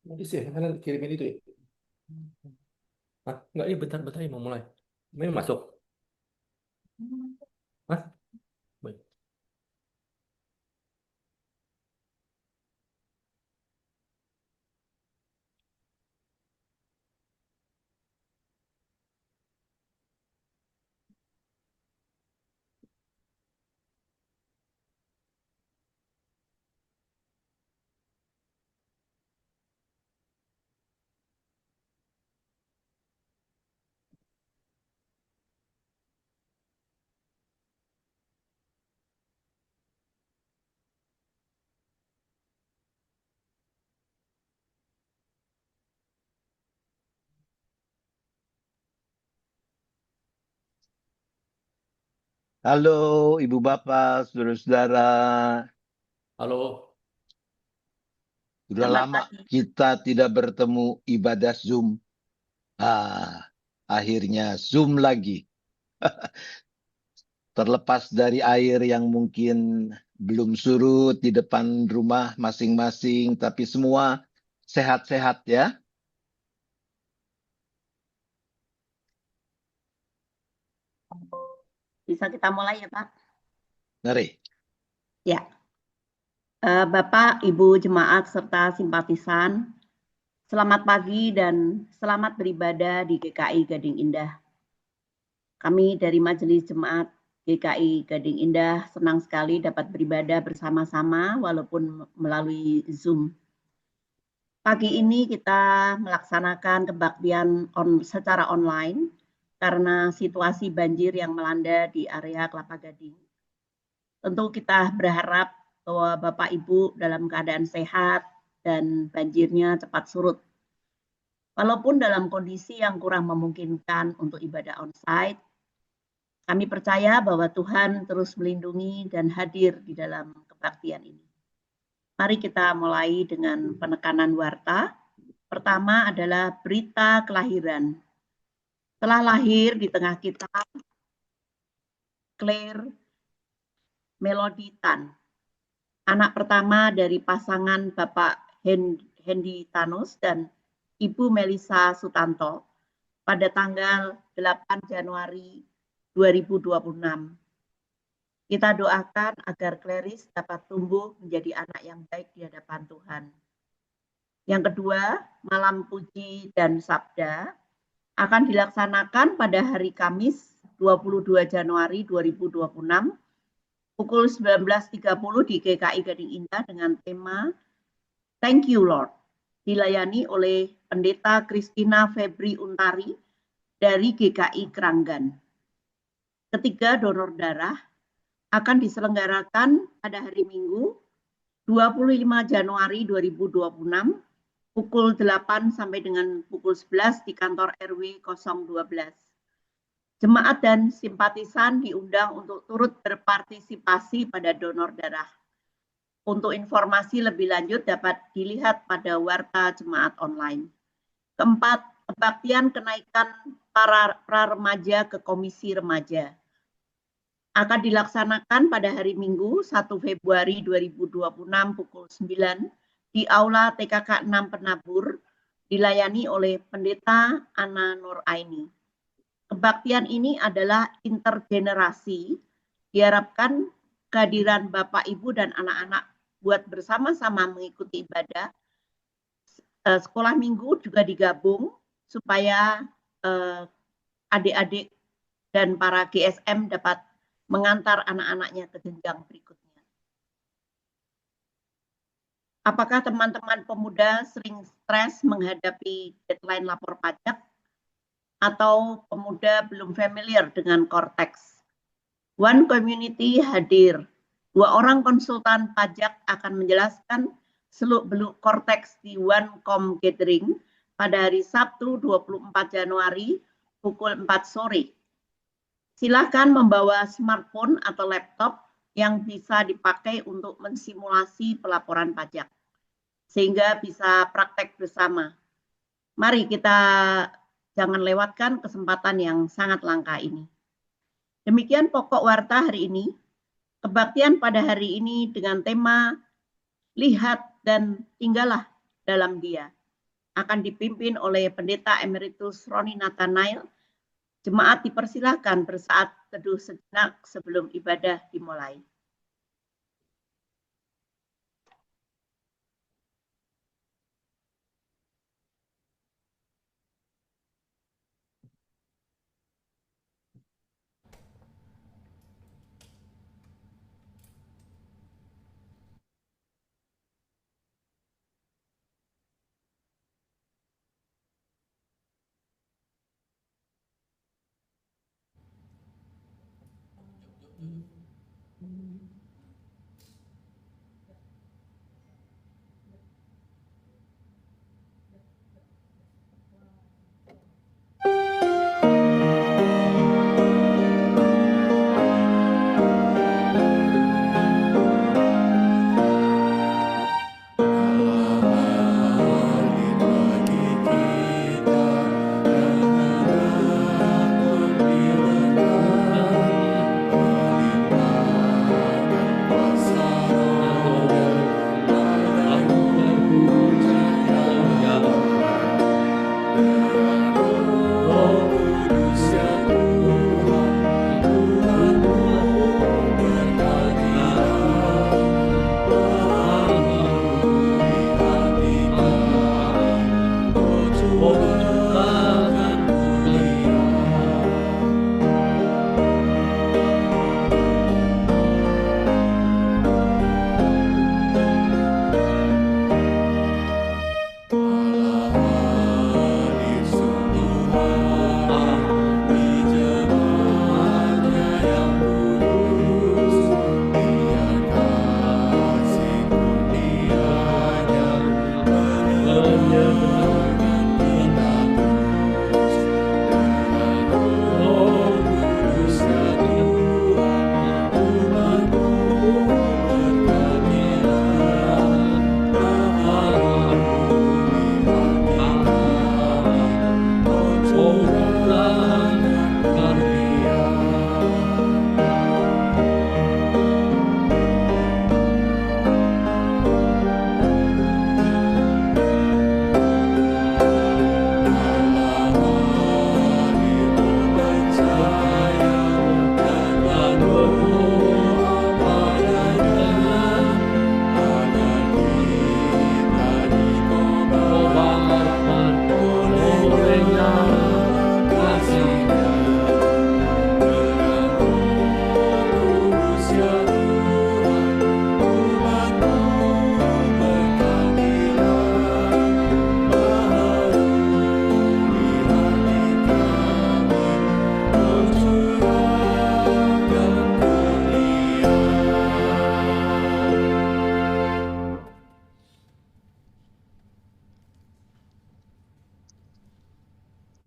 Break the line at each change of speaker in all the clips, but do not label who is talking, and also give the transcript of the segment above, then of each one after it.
Nanti sih, kalian kirimin itu ya. Hah? Enggak, ini bentar-bentar ini mau mulai. Ini masuk. Hah? Baik.
Halo, Ibu Bapak, saudara-saudara.
Halo.
Sudah
Selamat
lama
pagi.
kita tidak bertemu ibadah Zoom. Akhirnya Zoom lagi. Terlepas dari air yang mungkin belum surut di depan rumah masing-masing, tapi semua sehat-sehat ya.
Bisa kita mulai ya Pak?
Mari.
Ya, Bapak, Ibu jemaat serta simpatisan, selamat pagi dan selamat beribadah di GKI Gading Indah. Kami dari Majelis Jemaat GKI Gading Indah senang sekali dapat beribadah bersama-sama walaupun melalui Zoom. Pagi ini kita melaksanakan kebaktian secara online karena situasi banjir yang melanda di area Kelapa Gading. Tentu kita berharap bahwa Bapak Ibu dalam keadaan sehat dan banjirnya cepat surut. Walaupun dalam kondisi yang kurang memungkinkan untuk ibadah onsite, kami percaya bahwa Tuhan terus melindungi dan hadir di dalam kebaktian ini. Mari kita mulai dengan penekanan warta. Pertama adalah berita kelahiran. Telah lahir di tengah kita Claire Melody Tan, anak pertama dari pasangan Bapak Hendy Tanus dan Ibu Melisa Sutanto pada tanggal 8 Januari 2026. Kita doakan agar Clarice dapat tumbuh menjadi anak yang baik di hadapan Tuhan. Yang kedua, malam puji dan sabda akan dilaksanakan pada hari Kamis 22 Januari 2026 pukul 19.30 di GKI Gading Indah dengan tema Thank You Lord, dilayani oleh Pendeta Christina Febri Untari dari GKI Keranggan. Ketiga, donor darah akan diselenggarakan pada hari Minggu 25 Januari 2026 pukul 8 sampai dengan pukul 11 di kantor RW 012. Jemaat dan simpatisan diundang untuk turut berpartisipasi pada donor darah. Untuk informasi lebih lanjut dapat dilihat pada warta jemaat online. Keempat, kebaktian kenaikan para remaja ke komisi remaja akan dilaksanakan pada hari Minggu 1 Februari 2026 pukul 9 di Aula TKK 6 Penabur, dilayani oleh Pendeta Ana Nur Aini. Kebaktian ini adalah intergenerasi, diharapkan kehadiran Bapak, Ibu, dan anak-anak buat bersama-sama mengikuti ibadah. Sekolah minggu juga digabung supaya adik-adik dan para GSM dapat mengantar anak-anaknya ke jenjang berikutnya. Apakah teman-teman pemuda sering stres menghadapi deadline lapor pajak atau pemuda belum familiar dengan Cortex? One Community hadir. 2 orang konsultan pajak akan menjelaskan seluk-beluk Cortex di One Com Gathering pada hari Sabtu 24 Januari pukul 4 sore. Silakan membawa smartphone atau laptop yang bisa dipakai untuk mensimulasi pelaporan pajak, sehingga bisa praktek bersama. Mari kita jangan lewatkan kesempatan yang sangat langka ini. Demikian pokok warta hari ini. Kebaktian pada hari ini dengan tema Lihat dan Tinggallah dalam Dia. akan dipimpin oleh Pendeta Emeritus Roni Nathanael. Jemaat dipersilahkan bersaat teduh sejenak sebelum ibadah dimulai.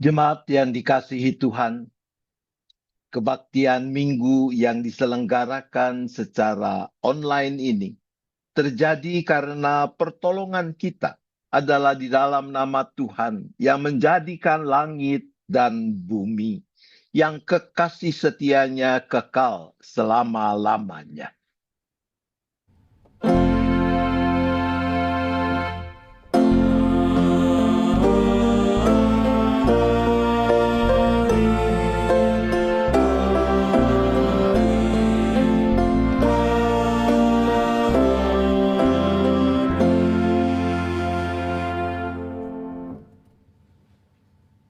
Jemaat yang dikasihi Tuhan, kebaktian minggu yang diselenggarakan secara online ini terjadi karena pertolongan kita adalah di dalam nama Tuhan yang menjadikan langit dan bumi, yang kekasih setianya kekal selama-lamanya.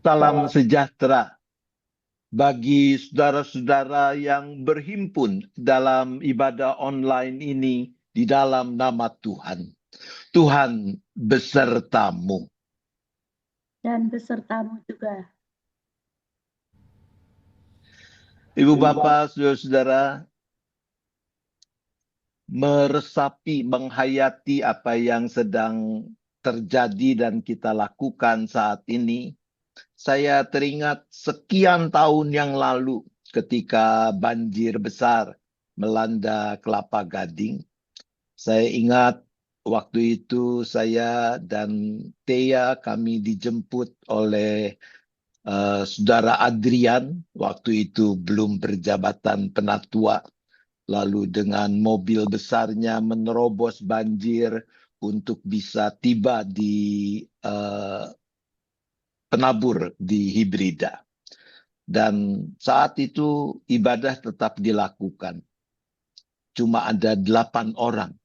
Salam sejahtera bagi saudara-saudara yang berhimpun dalam ibadah online ini di dalam nama Tuhan. Tuhan besertamu.
Dan besertamu juga.
Ibu Bapak, saudara-saudara, meresapi, menghayati apa yang sedang terjadi dan kita lakukan saat ini, saya teringat sekian tahun yang lalu ketika banjir besar melanda Kelapa Gading. Saya ingat waktu itu saya dan Tia kami dijemput oleh Saudara Adrian, waktu itu belum berjabatan penatua. Lalu dengan mobil besarnya menerobos banjir, untuk bisa tiba di penabur di Hibrida. Dan saat itu ibadah tetap dilakukan. Cuma ada 8 orang.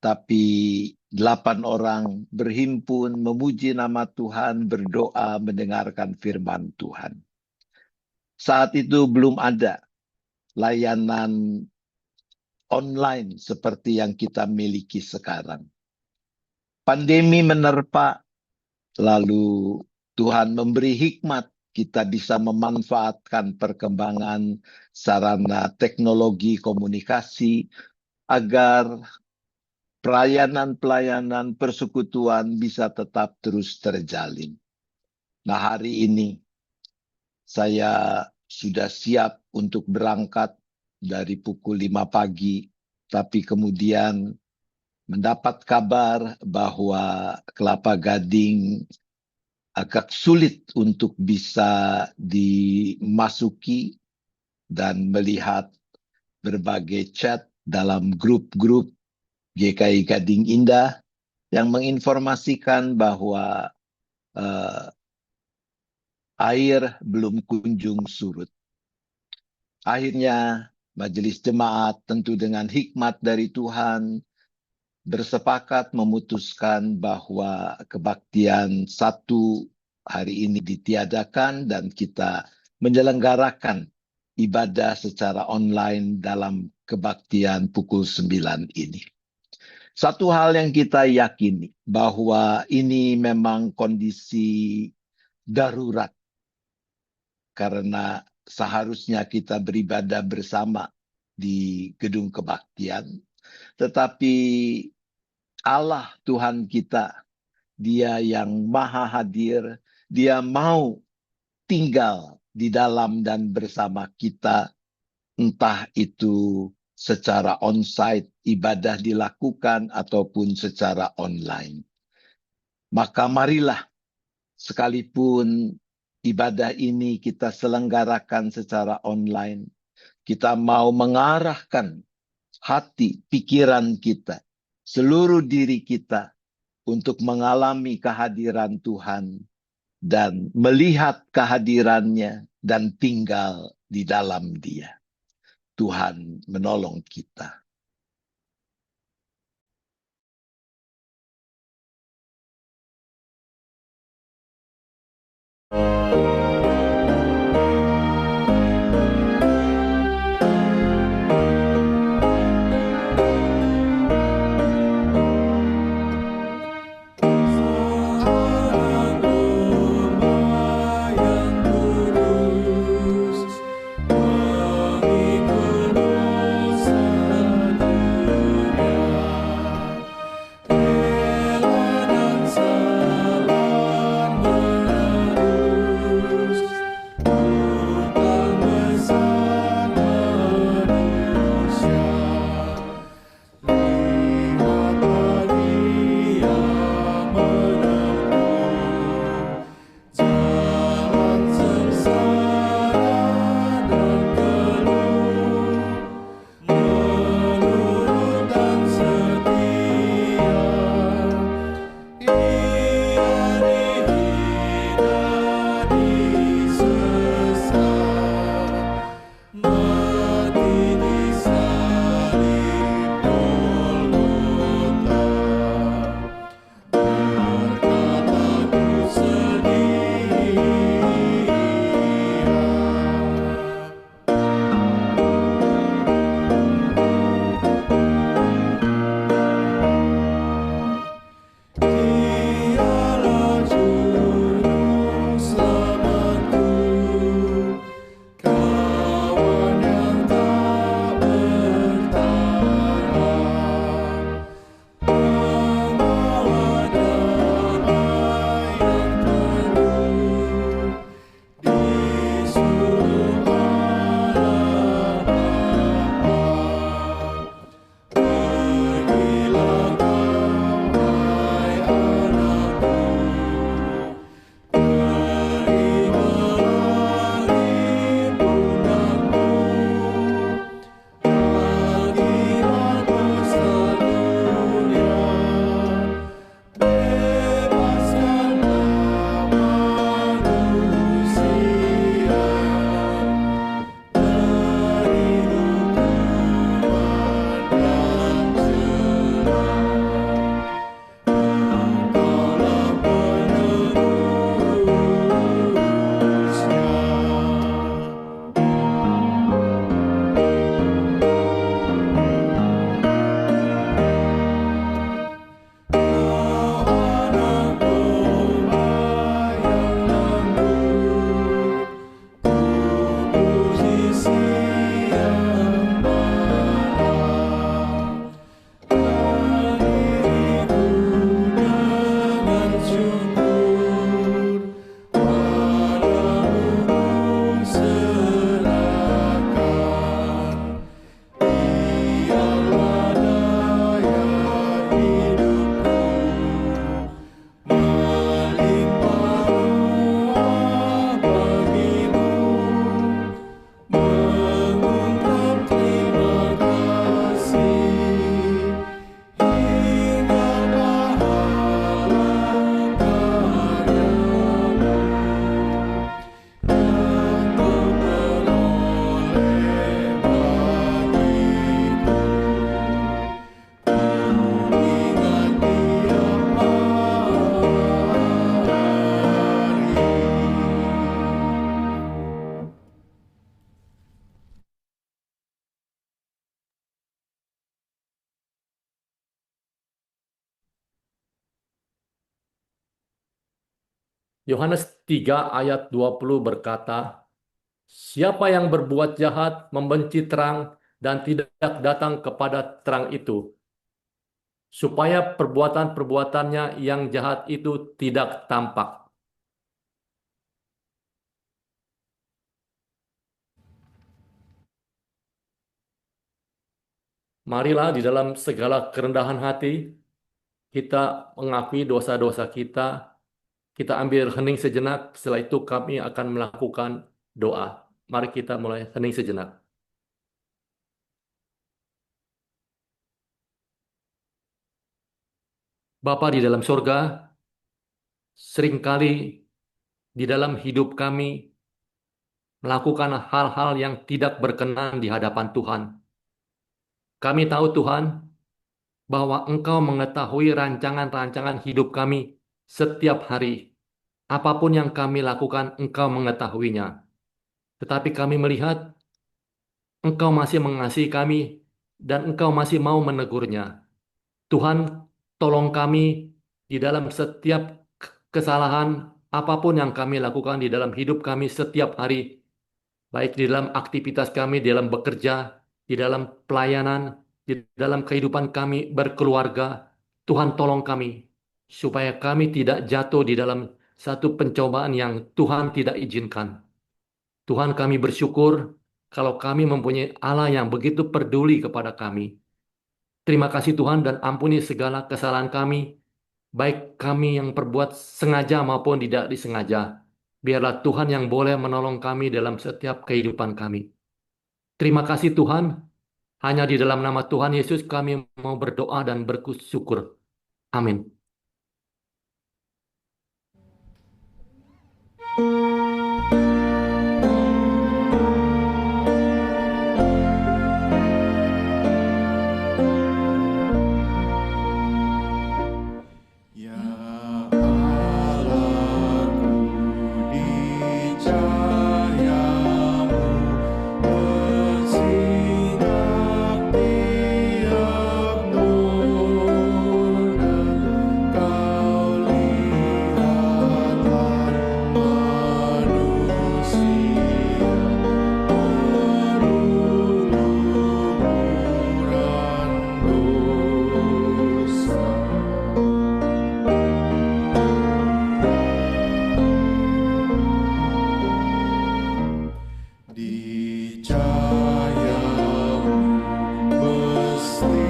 Tapi 8 orang berhimpun, memuji nama Tuhan, berdoa, mendengarkan firman Tuhan. Saat itu belum ada layanan online seperti yang kita miliki sekarang. Pandemi menerpa, lalu Tuhan memberi hikmat, kita bisa memanfaatkan perkembangan sarana teknologi komunikasi agar pelayanan-pelayanan persekutuan bisa tetap terus terjalin. Nah, hari ini saya sudah siap untuk berangkat dari pukul 5 pagi, tapi kemudian mendapat kabar bahwa Kelapa Gading agak sulit untuk bisa dimasuki dan melihat berbagai chat dalam grup-grup GKI Gading Indah yang menginformasikan bahwa air belum kunjung surut. Akhirnya majelis jemaat tentu dengan hikmat dari Tuhan bersepakat memutuskan bahwa kebaktian satu hari ini ditiadakan dan kita menyelenggarakan ibadah secara online dalam kebaktian pukul 9 ini. Satu hal yang kita yakini bahwa ini memang kondisi darurat karena seharusnya kita beribadah bersama di gedung kebaktian. Tetapi Allah Tuhan kita, Dia yang maha hadir, Dia mau tinggal di dalam dan bersama kita, entah itu secara on-site ibadah dilakukan ataupun secara online. Maka marilah, sekalipun ibadah ini kita selenggarakan secara online, kita mau mengarahkan hati, pikiran kita, seluruh diri kita untuk mengalami kehadiran Tuhan dan melihat kehadirannya dan tinggal di dalam Dia. Tuhan menolong kita.
Yohanes 3 ayat 20 berkata, siapa yang berbuat jahat membenci terang dan tidak datang kepada terang itu, supaya perbuatan-perbuatannya yang jahat itu tidak tampak. Marilah di dalam segala kerendahan hati, kita mengakui dosa-dosa kita, kita ambil hening sejenak, setelah itu kami akan melakukan doa. Mari kita mulai hening sejenak. Bapa di dalam surga, seringkali di dalam hidup kami melakukan hal-hal yang tidak berkenan di hadapan Tuhan. Kami tahu Tuhan, bahwa Engkau mengetahui rancangan-rancangan hidup kami setiap hari. Apapun yang kami lakukan, Engkau mengetahuinya. Tetapi kami melihat Engkau masih mengasihi kami dan Engkau masih mau menegurnya. Tuhan, tolong kami di dalam setiap kesalahan apapun yang kami lakukan di dalam hidup kami setiap hari, baik di dalam aktivitas kami, di dalam bekerja, di dalam pelayanan, di dalam kehidupan kami berkeluarga. Tuhan tolong kami, supaya kami tidak jatuh di dalam satu pencobaan yang Tuhan tidak izinkan. Tuhan, kami bersyukur kalau kami mempunyai Allah yang begitu peduli kepada kami. Terima kasih Tuhan, dan ampuni segala kesalahan kami, baik kami yang perbuat sengaja maupun tidak disengaja. Biarlah Tuhan yang boleh menolong kami dalam setiap kehidupan kami. Terima kasih Tuhan, hanya di dalam nama Tuhan Yesus kami mau berdoa dan bersyukur. Amin.
Ya Allahku, di cahayamu bersinar tiap noda. Kau lihatlah manusia berlumuran dosa. Di cahayamu mesti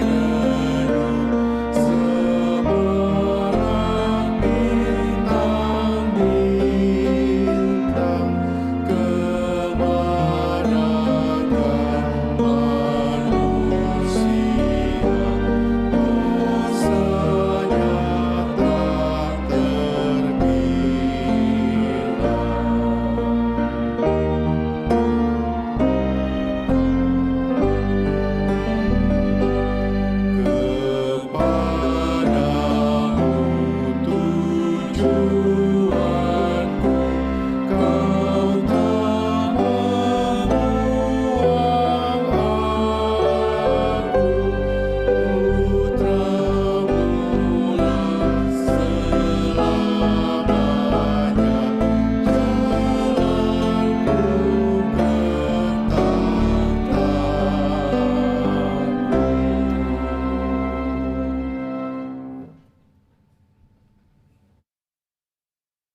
redup seberang bintang-bintang, kemanakah manusia dosanya tak Kepadamu tujuanku, Kau tak membuang aku. Putra-Mu lah selamanya, jalanku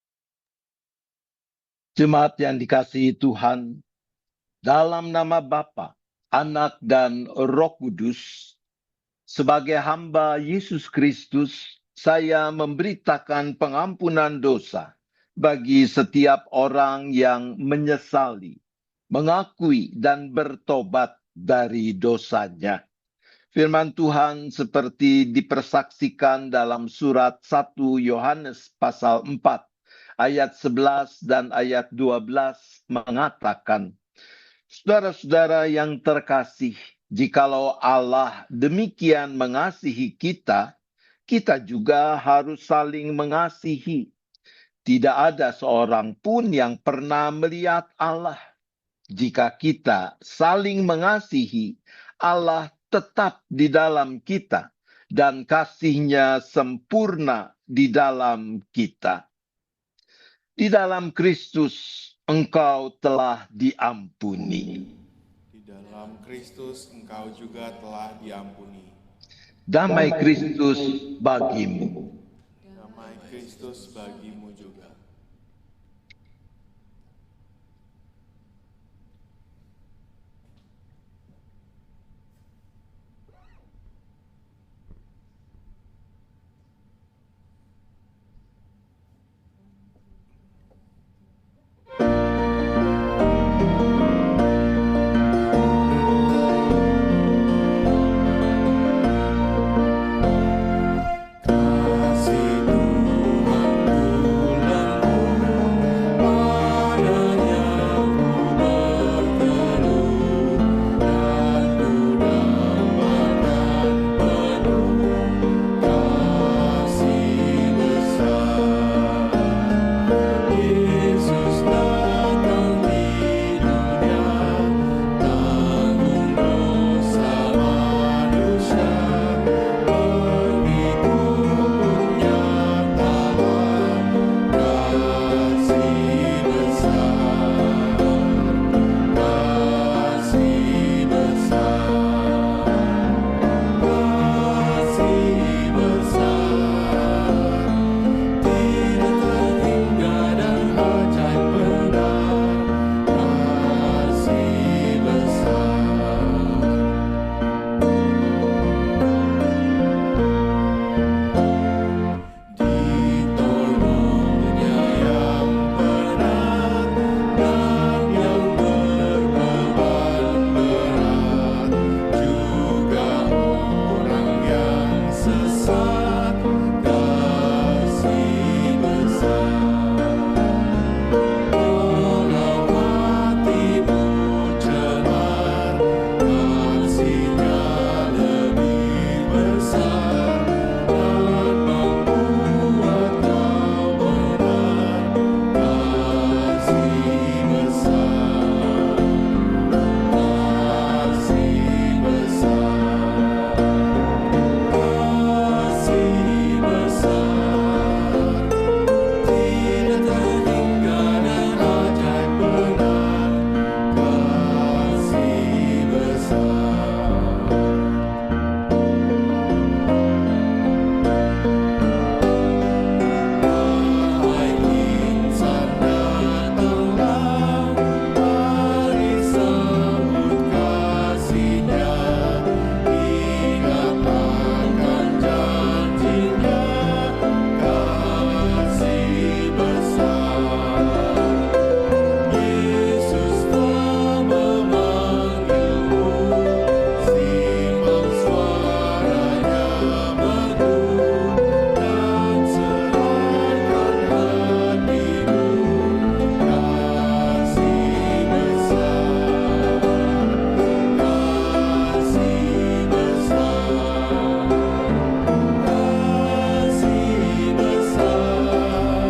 ke
Jemaat yang dikasihi Tuhan, dalam nama Bapa, Anak, dan Roh Kudus, sebagai hamba Yesus Kristus, saya memberitakan pengampunan dosa bagi setiap orang yang menyesali, mengakui, dan bertobat dari dosanya. Firman Tuhan seperti dipersaksikan dalam surat 1 Yohanes pasal 4 ayat 11 dan ayat 12 mengatakan, saudara-saudara yang terkasih, jikalau Allah demikian mengasihi kita, kita juga harus saling mengasihi. Tidak ada seorang pun yang pernah melihat Allah. Jika kita saling mengasihi, Allah tetap di dalam kita, dan kasih-Nya sempurna di dalam kita. Di dalam Kristus engkau telah diampuni.
Di dalam Kristus engkau juga telah diampuni.
Damai Kristus bagimu.
Damai Kristus bagimu juga. Kasih Tuhan bulanmu, padanya ku berteduh, dan ku dapatkan penuh kasih besar. Yesus datang di dunia, tanggung dosa manusia, pengikut nyatakan kasih besar, kasih besar, kasih besar. Tidak terhingga dan ajaib benar, kasih besar. Ditolongnya yang berat dan yang berbeban berat, juga orang yang sesat, kasih besar. Walau hatimu cemar, kasihnya lebih besar dan membuat kau benar, kasih besar, kasih besar, kasih besar. Tidak terhingga dan ajaib benar, kasih besar. Wahai insan, datanglah, mari sambut kasihnya, ingat akan janjinya, kasih besar. Yesus telah memanggilmu, simak suaranya merdu, dan serahkan hatimu, kasih besar, kasih besar, kasih besar.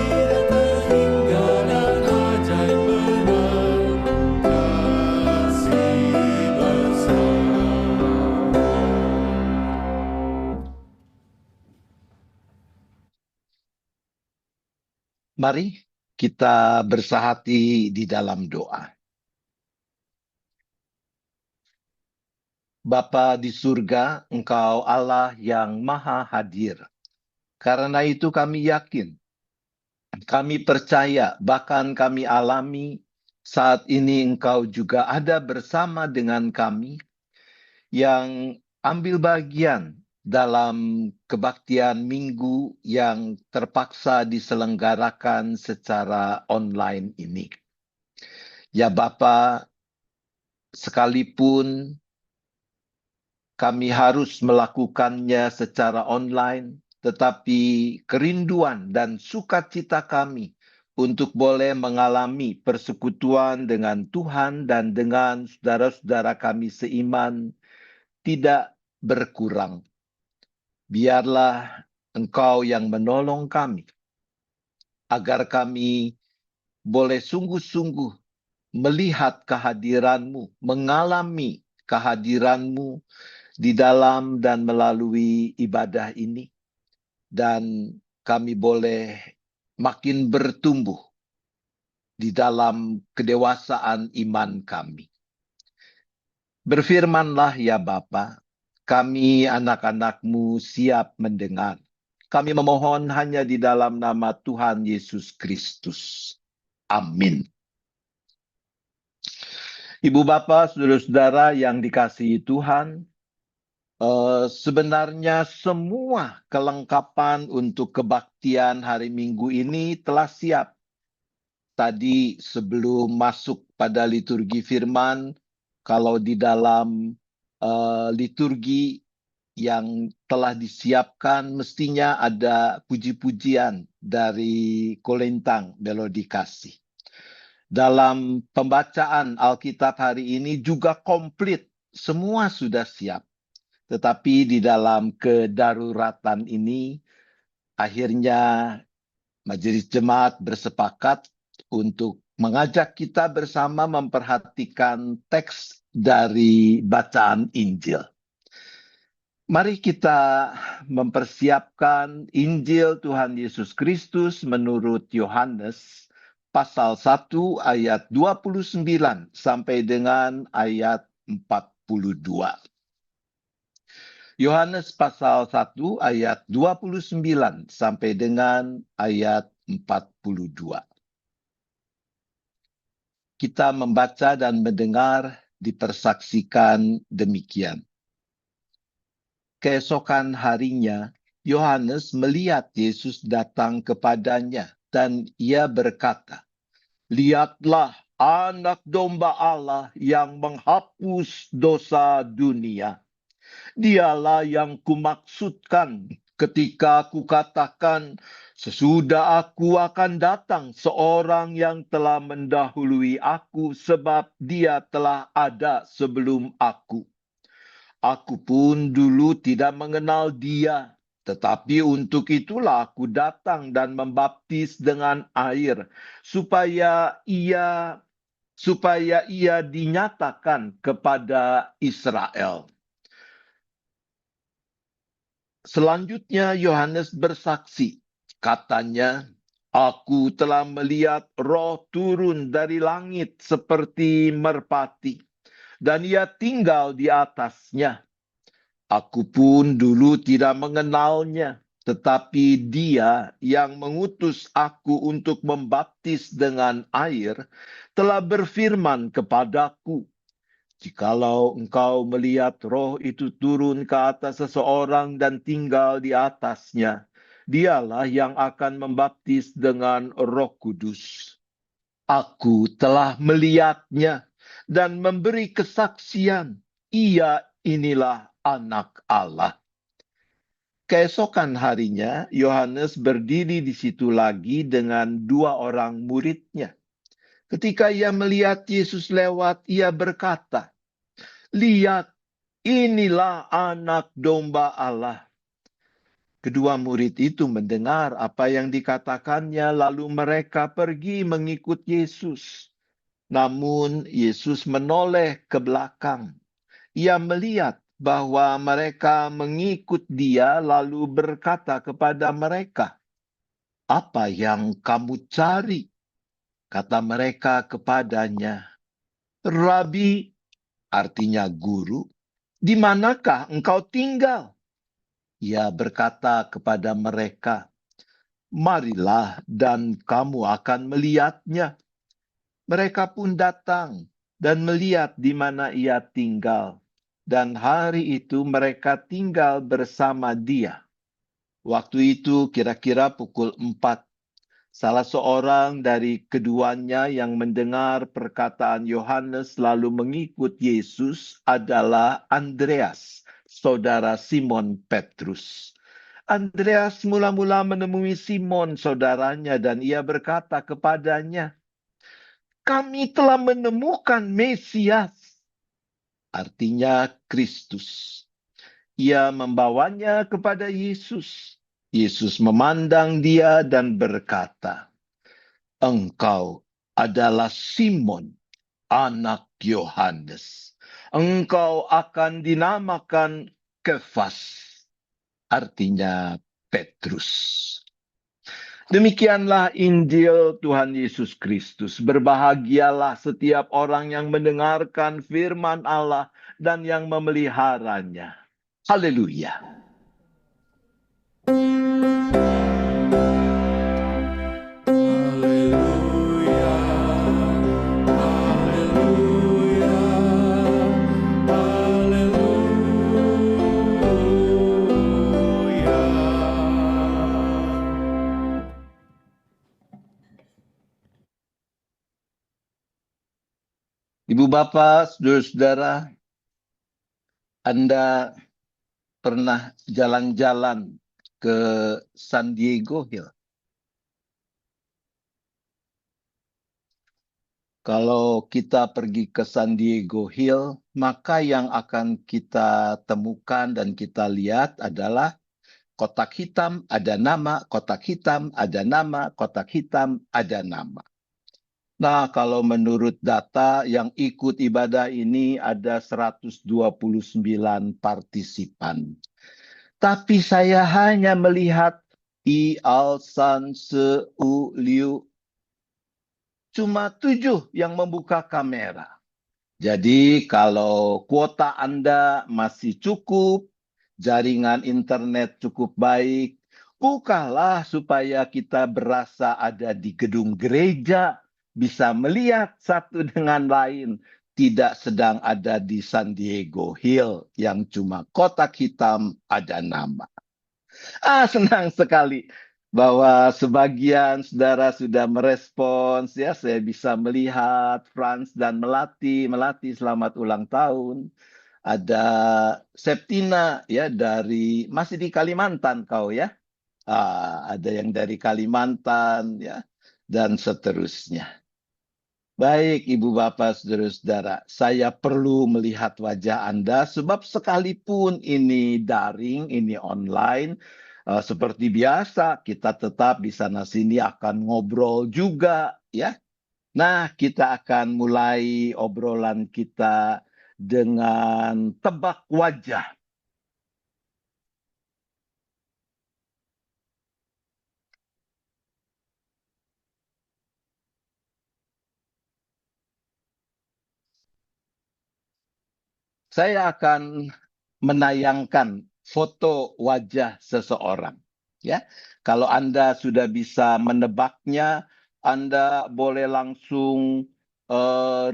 Tidak terhingga dan ajaib benar, kasih besar.
Mari kita bersahati di dalam doa. Bapa di surga, Engkau Allah yang maha hadir. Karena itu kami yakin, kami percaya, bahkan kami alami saat ini Engkau juga ada bersama dengan kami yang ambil bagian dalam kebaktian minggu yang terpaksa diselenggarakan secara online ini. Ya Bapa, sekalipun kami harus melakukannya secara online, tetapi kerinduan dan sukacita kami untuk boleh mengalami persekutuan dengan Tuhan dan dengan saudara-saudara kami seiman tidak berkurang. Biarlah Engkau yang menolong kami, agar kami boleh sungguh-sungguh melihat kehadiran-Mu, mengalami kehadiran-Mu di dalam dan melalui ibadah ini. Dan kami boleh makin bertumbuh di dalam kedewasaan iman kami. Berfirmanlah ya Bapa, kami anak-anak-Mu siap mendengar. Kami memohon hanya di dalam nama Tuhan Yesus Kristus. Amin. Ibu Bapak, saudara-saudara yang dikasihi Tuhan, sebenarnya semua kelengkapan untuk kebaktian hari Minggu ini telah siap. Tadi sebelum masuk pada liturgi firman, kalau di dalam liturgi yang telah disiapkan mestinya ada puji-pujian dari Kolintang Melodi Kasih. Dalam pembacaan Alkitab hari ini juga komplit, semua sudah siap. Tetapi di dalam kedaruratan ini, akhirnya Majelis Jemaat bersepakat untuk mengajak kita bersama memperhatikan teks dari bacaan Injil. Mari kita mempersiapkan Injil Tuhan Yesus Kristus menurut Yohanes pasal 1 ayat 29 sampai dengan ayat 42. Yohanes pasal 1 ayat 29 sampai dengan ayat 42. Kita membaca dan mendengar dipersaksikan demikian. Keesokan harinya, Yohanes melihat Yesus datang kepadanya dan ia berkata, "Lihatlah anak domba Allah yang menghapus dosa dunia. Dialah yang kumaksudkan ketika kukatakan, sesudah aku akan datang seorang yang telah mendahului aku sebab dia telah ada sebelum aku. Aku pun dulu tidak mengenal dia, tetapi untuk itulah aku datang dan membaptis dengan air, supaya ia dinyatakan kepada Israel." Selanjutnya Yohanes bersaksi, katanya, "Aku telah melihat Roh turun dari langit seperti merpati, dan ia tinggal di atasnya. Aku pun dulu tidak mengenalnya, tetapi dia yang mengutus aku untuk membaptis dengan air telah berfirman kepadaku, jikalau engkau melihat Roh itu turun ke atas seseorang dan tinggal di atasnya, dialah yang akan membaptis dengan Roh Kudus. Aku telah melihatnya dan memberi kesaksian, ia inilah Anak Allah." Keesokan harinya, Yohanes berdiri di situ lagi dengan 2 orang muridnya. Ketika ia melihat Yesus lewat, ia berkata, "Lihat, inilah anak domba Allah." Kedua murid itu mendengar apa yang dikatakannya, lalu mereka pergi mengikut Yesus. Namun Yesus menoleh ke belakang. Ia melihat bahwa mereka mengikut dia, lalu berkata kepada mereka, "Apa yang kamu cari?" Kata mereka kepadanya, "Rabi," artinya guru, "di manakah engkau tinggal?" Ia berkata kepada mereka, "Marilah dan kamu akan melihatnya." Mereka pun datang dan melihat di mana ia tinggal. Dan hari itu mereka tinggal bersama dia. Waktu itu kira-kira pukul 4. Salah seorang dari keduanya yang mendengar perkataan Yohanes lalu mengikut Yesus adalah Andreas, saudara Simon Petrus. Andreas mula-mula menemui Simon saudaranya dan ia berkata kepadanya, "Kami telah menemukan Mesias," artinya Kristus. Ia membawanya kepada Yesus. Yesus memandang dia dan berkata, "Engkau adalah Simon, anak Yohanes. Engkau akan dinamakan Kefas," artinya Petrus. Demikianlah Injil Tuhan Yesus Kristus. Berbahagialah setiap orang yang mendengarkan firman Allah dan yang memeliharanya. Haleluya.
Haleluya, haleluya, haleluya.
Ibu bapak, saudara-saudara, Anda pernah jalan-jalan ke San Diego Hill? Kalau kita pergi ke San Diego Hill, maka yang akan kita temukan dan kita lihat adalah kotak hitam ada nama, kotak hitam ada nama, kotak hitam ada nama. Nah, kalau menurut data yang ikut ibadah ini ada 129 partisipan. Tapi saya hanya melihat I Al San Seu Liu. Cuma 7 yang membuka kamera. Jadi kalau kuota Anda masih cukup, jaringan internet cukup baik, bukalah supaya kita berasa ada di gedung gereja, bisa melihat satu dengan lain, tidak sedang ada di San Diego Hill yang cuma kotak hitam ada nama. Senang sekali bahwa sebagian saudara sudah merespons ya, saya bisa melihat Franz dan Melati selamat ulang tahun. Ada Septina ya dari masih di Kalimantan kau ya. Ada yang dari Kalimantan ya dan seterusnya. Baik Ibu Bapak Saudara-saudara, saya perlu melihat wajah Anda sebab sekalipun ini daring, ini online, seperti biasa kita tetap di sana sini akan ngobrol juga ya. Nah, kita akan mulai obrolan kita dengan tebak wajah. Saya akan menayangkan foto wajah seseorang. Ya, kalau Anda sudah bisa menebaknya, Anda boleh langsung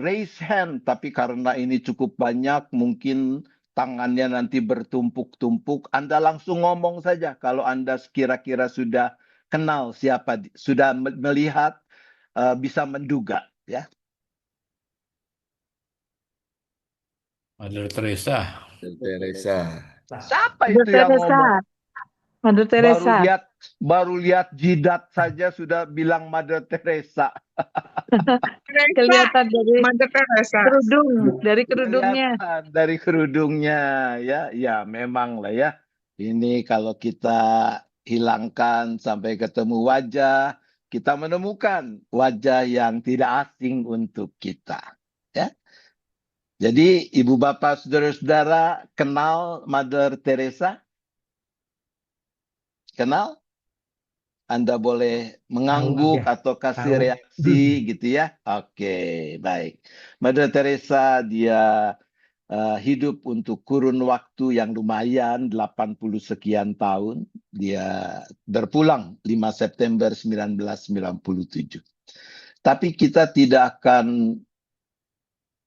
raise hand. Tapi karena ini cukup banyak, mungkin tangannya nanti bertumpuk-tumpuk. Anda langsung ngomong saja kalau Anda kira-kira sudah kenal siapa, sudah melihat, bisa menduga. Ya.
Mother Teresa.
Teresa.
Siapa
Mother
itu yang
Teresa.
ngomong?
Mother Teresa.
Baru lihat jidat saja sudah bilang Mother Teresa.
Kelihatan dari
Mother Teresa.
kerudung, dari kerudungnya.
Kelihatan dari kerudungnya ya. Ya, memang lah ya. Ini kalau kita hilangkan sampai ketemu wajah, kita menemukan wajah yang tidak asing untuk kita. Ya. Jadi Ibu Bapak Saudara-saudara kenal Mother Teresa? Kenal? Anda boleh mengangguk atau kasih reaksi gitu ya. Oke, baik. Mother Teresa dia hidup untuk kurun waktu yang lumayan 80 sekian tahun. Dia berpulang 5 September 1997. Tapi kita tidak akan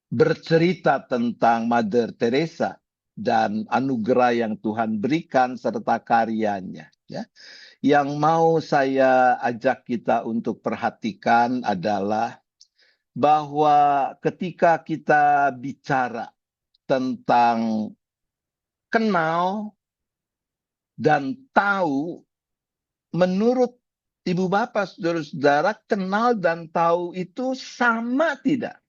bercerita tentang Mother Teresa dan anugerah yang Tuhan berikan serta karyanya ya. Yang mau saya ajak kita untuk perhatikan adalah bahwa ketika kita bicara tentang kenal dan tahu, menurut Ibu Bapak Saudara-saudara, kenal dan tahu itu sama tidak?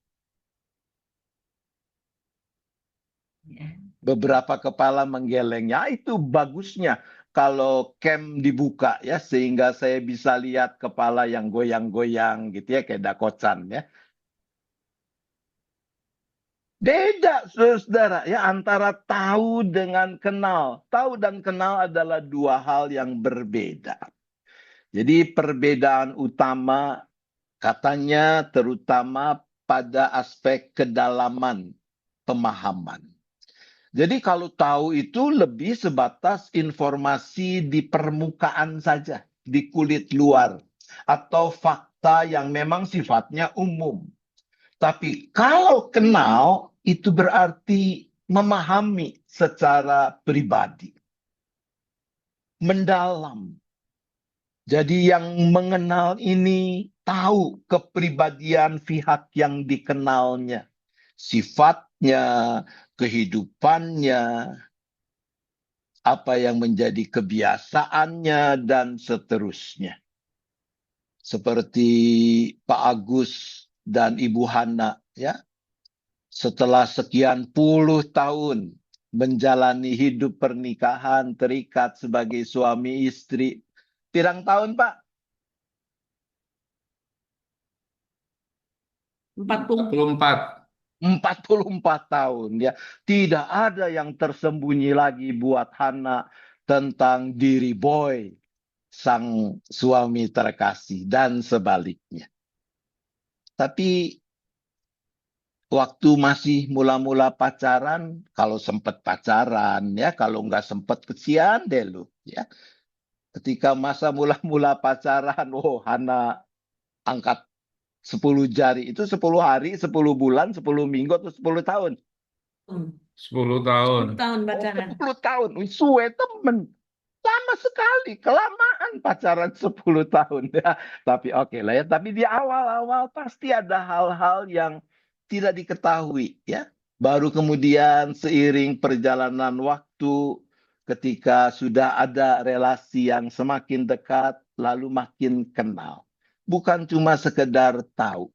Beberapa kepala menggeleng. Ya, itu bagusnya kalau cam dibuka ya, sehingga saya bisa lihat kepala yang goyang-goyang gitu ya, kayak dakocan ya. Beda saudara ya, antara tahu dengan kenal. Tahu dan kenal adalah dua hal yang berbeda. Jadi perbedaan utama katanya terutama pada aspek kedalaman pemahaman. Jadi kalau tahu itu lebih sebatas informasi di permukaan saja, di kulit luar, atau fakta yang memang sifatnya umum. Tapi kalau kenal, itu berarti memahami secara pribadi, mendalam. Jadi yang mengenal ini tahu kepribadian pihak yang dikenalnya, sifatnya, kehidupannya, apa yang menjadi kebiasaannya, dan seterusnya. Seperti Pak Agus dan Ibu Hana, ya, setelah sekian puluh tahun menjalani hidup pernikahan, terikat sebagai suami istri. Pirang tahun, Pak?
44.
44 tahun, ya. Tidak ada yang tersembunyi lagi buat Hana tentang diri Boy, sang suami terkasih, dan sebaliknya. Tapi waktu masih mula-mula pacaran, kalau sempat pacaran, ya, kalau nggak sempat kesian deh lu, ya. Ketika masa mula-mula pacaran, oh Hana angkat 10 jari, itu 10 hari, 10 bulan, 10 minggu, atau 10 tahun?
10 tahun.
10 tahun
Oh,
pacaran.
10 tahun. Wih, suwe temen. Lama sekali, kelamaan pacaran 10 tahun. Ya. Tapi oke lah ya, tapi di awal-awal pasti ada hal-hal yang tidak diketahui, ya. Baru kemudian seiring perjalanan waktu, ketika sudah ada relasi yang semakin dekat, lalu makin kenal. Bukan cuma sekedar tahu.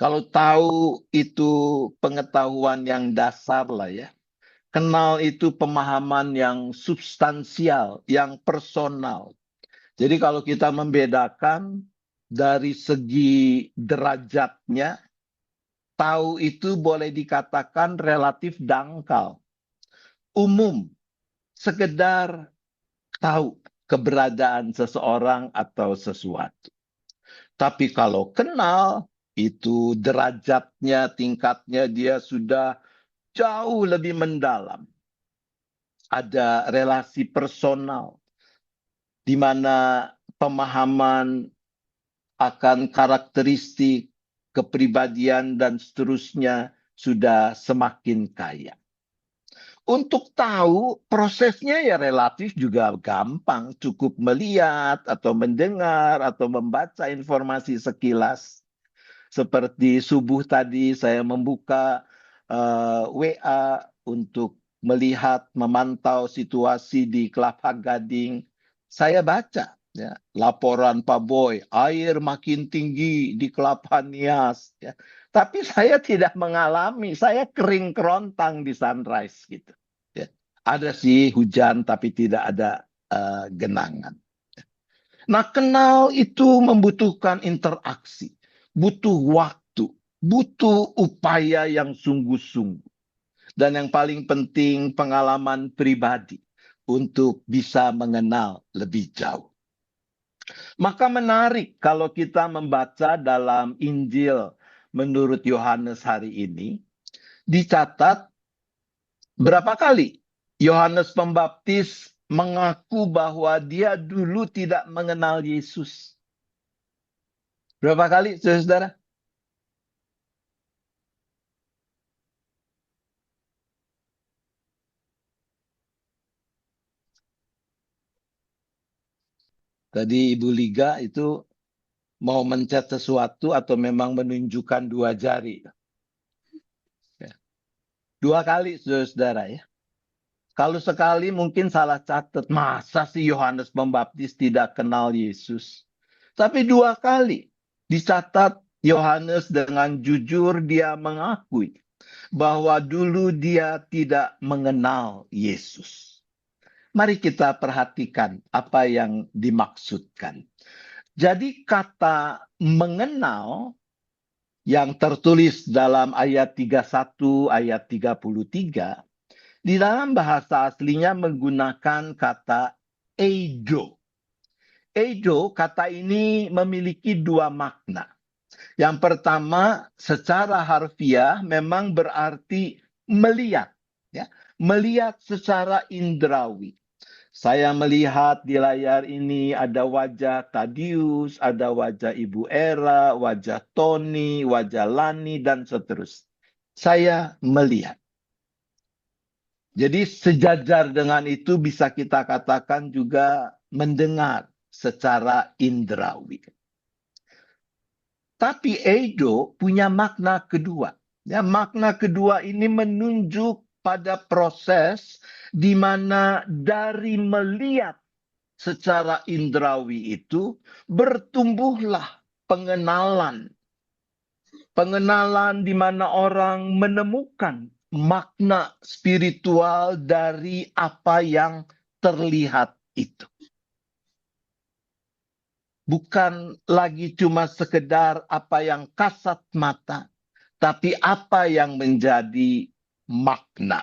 Kalau tahu itu pengetahuan yang dasar lah ya. Kenal itu pemahaman yang substansial, yang personal. Jadi kalau kita membedakan dari segi derajatnya, tahu itu boleh dikatakan relatif dangkal. Umum, sekedar tahu keberadaan seseorang atau sesuatu. Tapi kalau kenal, itu derajatnya, tingkatnya dia sudah jauh lebih mendalam. Ada relasi personal, di mana pemahaman akan karakteristik, kepribadian, dan seterusnya sudah semakin kaya. Untuk tahu, prosesnya ya relatif juga gampang. Cukup melihat, atau mendengar, atau membaca informasi sekilas. Seperti subuh tadi saya membuka WA untuk melihat, memantau situasi di Kelapa Gading. Saya baca ya, laporan Pak Boy, air makin tinggi di Kelapa Nias. Ya. Tapi saya tidak mengalami, saya kering kerontang di Sunrise gitu. Ya. Ada sih hujan, tapi tidak ada genangan. Nah, kenal itu membutuhkan interaksi, butuh waktu, butuh upaya yang sungguh-sungguh. Dan yang paling penting, pengalaman pribadi untuk bisa mengenal lebih jauh. Maka menarik kalau kita membaca dalam Injil menurut Yohanes hari ini, dicatat berapa kali Yohanes Pembaptis mengaku bahwa dia dulu tidak mengenal Yesus. Berapa kali, saudara? Tadi Ibu Liga itu mau mencet sesuatu atau memang menunjukkan 2 jari? Ya. 2 kali, saudara ya. Kalau sekali mungkin salah catat. Masa sih Yohanes Pembaptis tidak kenal Yesus? Tapi 2 kali dicatat Yohanes dengan jujur dia mengakui bahwa dulu dia tidak mengenal Yesus. Mari kita perhatikan apa yang dimaksudkan. Jadi kata mengenal yang tertulis dalam ayat 31, ayat 33, di dalam bahasa aslinya menggunakan kata eido. Eido, kata ini memiliki dua makna. Yang pertama, secara harfiah memang berarti melihat, ya, melihat secara indrawi. Saya melihat di layar ini ada wajah Tadius, ada wajah Ibu Era, wajah Tony, wajah Lani, dan seterusnya. Saya melihat. Jadi sejajar dengan itu bisa kita katakan juga mendengar secara indrawi. Tapi eido punya makna kedua. Ya, makna kedua ini menunjuk pada proses di mana dari melihat secara indrawi itu bertumbuhlah pengenalan. Pengenalan di mana orang menemukan makna spiritual dari apa yang terlihat itu. Bukan lagi cuma sekedar apa yang kasat mata, tapi apa yang menjadi makna.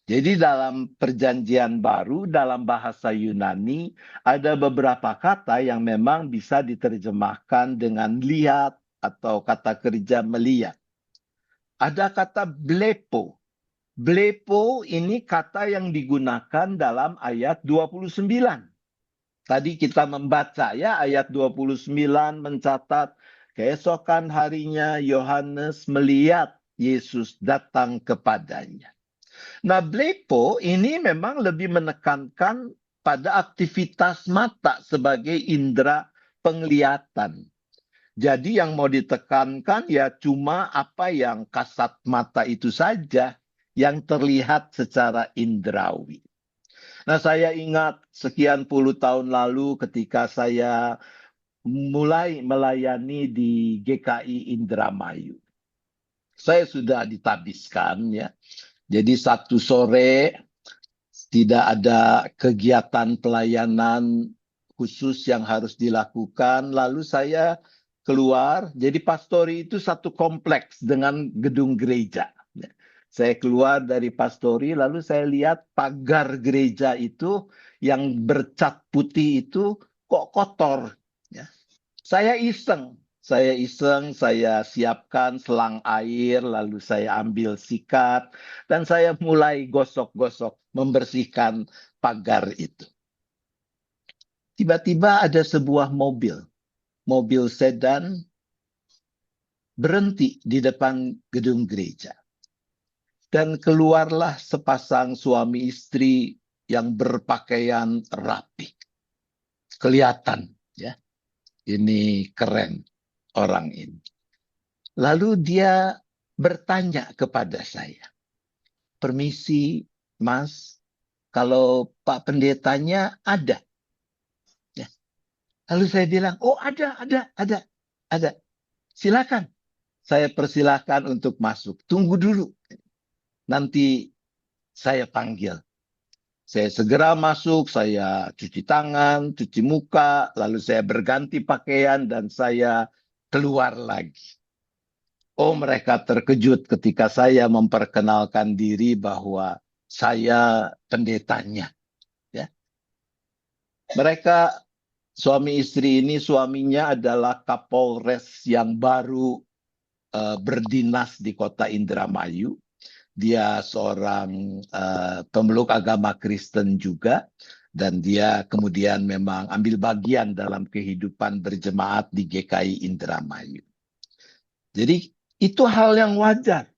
Jadi dalam perjanjian baru, dalam bahasa Yunani, ada beberapa kata yang memang bisa diterjemahkan dengan lihat atau kata kerja melihat. Ada kata blepo. Blepo ini kata yang digunakan dalam ayat 29. Tadi kita membaca ya, ayat 29 mencatat, keesokan harinya Yohanes melihat Yesus datang kepadanya. Nah, blepo ini memang lebih menekankan pada aktivitas mata sebagai indera penglihatan. Jadi yang mau ditekankan ya cuma apa yang kasat mata itu saja yang terlihat secara indrawi. Nah, saya ingat sekian puluh tahun lalu ketika saya mulai melayani di GKI Indramayu. Saya sudah ditabiskan ya. Jadi satu sore tidak ada kegiatan pelayanan khusus yang harus dilakukan. Lalu saya keluar. Jadi pastori itu satu kompleks dengan gedung gereja. Saya keluar dari pastori, lalu saya lihat pagar gereja itu yang bercat putih itu kok kotor. Ya. Saya iseng, saya siapkan selang air, lalu saya ambil sikat, dan saya mulai gosok-gosok, membersihkan pagar itu. Tiba-tiba ada sebuah mobil sedan, berhenti di depan gedung gereja. Dan keluarlah sepasang suami istri yang berpakaian rapi. Kelihatan, ya. Ini keren orang ini. Lalu dia bertanya kepada saya, permisi Mas, kalau Pak Pendetanya ada? Ya. Lalu saya bilang, oh ada. Silakan. Saya persilahkan untuk masuk. Tunggu dulu. Nanti saya panggil. Saya segera masuk, saya cuci tangan, cuci muka, lalu saya berganti pakaian dan saya keluar lagi. Oh, mereka terkejut ketika saya memperkenalkan diri bahwa saya pendetanya. Ya. Mereka, suami istri ini, suaminya adalah Kapolres yang baru berdinas di kota Indramayu. Dia seorang pemeluk agama Kristen juga, dan dia kemudian memang ambil bagian dalam kehidupan berjemaat di GKI Indramayu. Jadi itu hal yang wajar,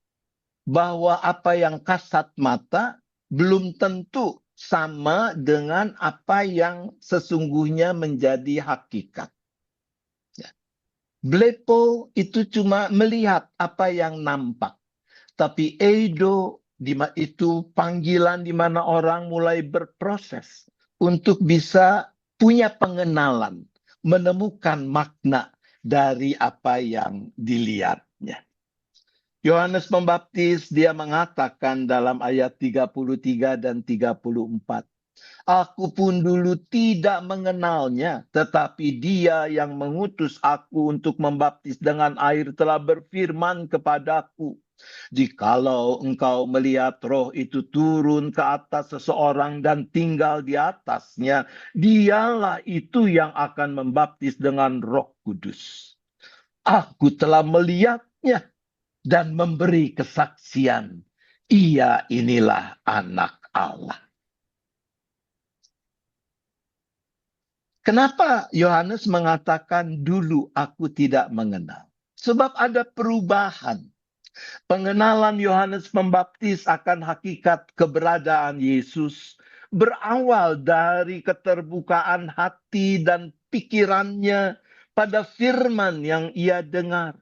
bahwa apa yang kasat mata belum tentu sama dengan apa yang sesungguhnya menjadi hakikat. Blepo itu cuma melihat apa yang nampak. Tapi eido itu panggilan di mana orang mulai berproses untuk bisa punya pengenalan, menemukan makna dari apa yang dilihatnya. Yohanes Pembaptis dia mengatakan dalam ayat 33 dan 34, Aku pun dulu tidak mengenalnya, tetapi Dia yang mengutus aku untuk membaptis dengan air telah berfirman kepadaku, jikalau engkau melihat roh itu turun ke atas seseorang dan tinggal di atasnya, dialah itu yang akan membaptis dengan Roh Kudus. Aku telah melihatnya dan memberi kesaksian. Ia inilah anak Allah. Kenapa Yohanes mengatakan dulu aku tidak mengenal? Sebab ada perubahan. Pengenalan Yohanes Pembaptis akan hakikat keberadaan Yesus berawal dari keterbukaan hati dan pikirannya pada firman yang ia dengar.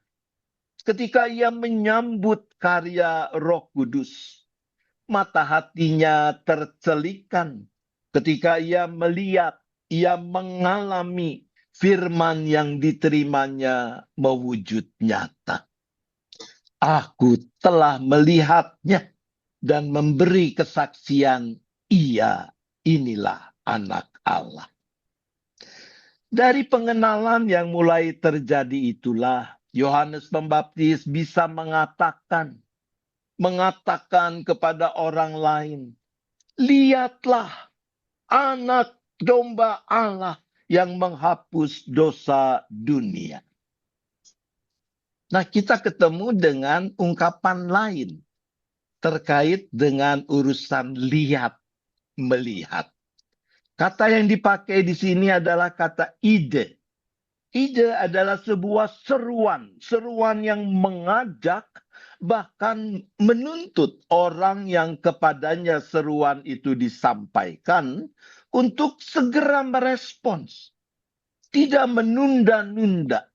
Ketika ia menyambut karya Roh Kudus, mata hatinya tercelikan. Ketika ia melihat, ia mengalami firman yang diterimanya mewujud nyata. Aku telah melihatnya dan memberi kesaksian, ia inilah anak Allah. Dari pengenalan yang mulai terjadi itulah, Yohanes Pembaptis bisa mengatakan kepada orang lain, lihatlah anak domba Allah yang menghapus dosa dunia. Nah, kita ketemu dengan ungkapan lain terkait dengan urusan lihat, melihat. Kata yang dipakai di sini adalah kata ide. Ide adalah sebuah seruan yang mengajak, bahkan menuntut orang yang kepadanya seruan itu disampaikan untuk segera merespons, tidak menunda-nunda.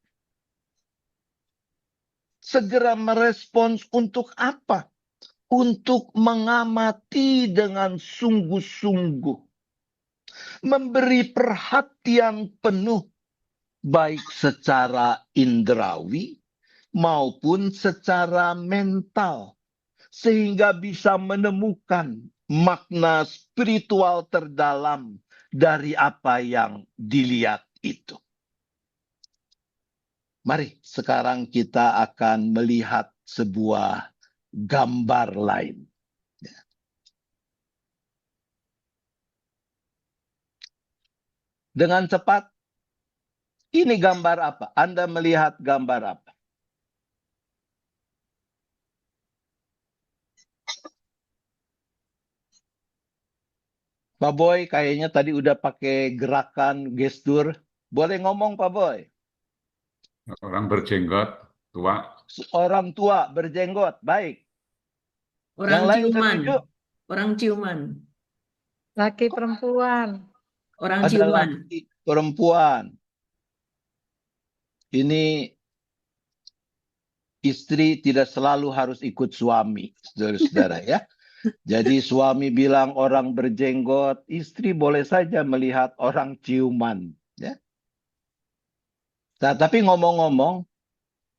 Segera merespons untuk apa? Untuk mengamati dengan sungguh-sungguh, memberi perhatian penuh, baik secara indrawi maupun secara mental, sehingga bisa menemukan makna spiritual terdalam dari apa yang dilihat itu. Mari sekarang kita akan melihat sebuah gambar lain. Dengan cepat, ini gambar apa? Anda melihat gambar apa? Pak Boy kayaknya tadi udah pakai gerakan gestur. Boleh ngomong Pak Boy?
Orang berjenggot, tua.
Orang tua berjenggot, baik.
Orang
Yang lain
ciuman.
setuju?
Orang ciuman.
Laki perempuan.
Orang
Ada
ciuman.
laki perempuan. Ini istri tidak selalu harus ikut suami, saudara-saudara ya. Jadi suami bilang orang berjenggot, istri boleh saja melihat orang ciuman. Ya. Nah, tapi ngomong-ngomong,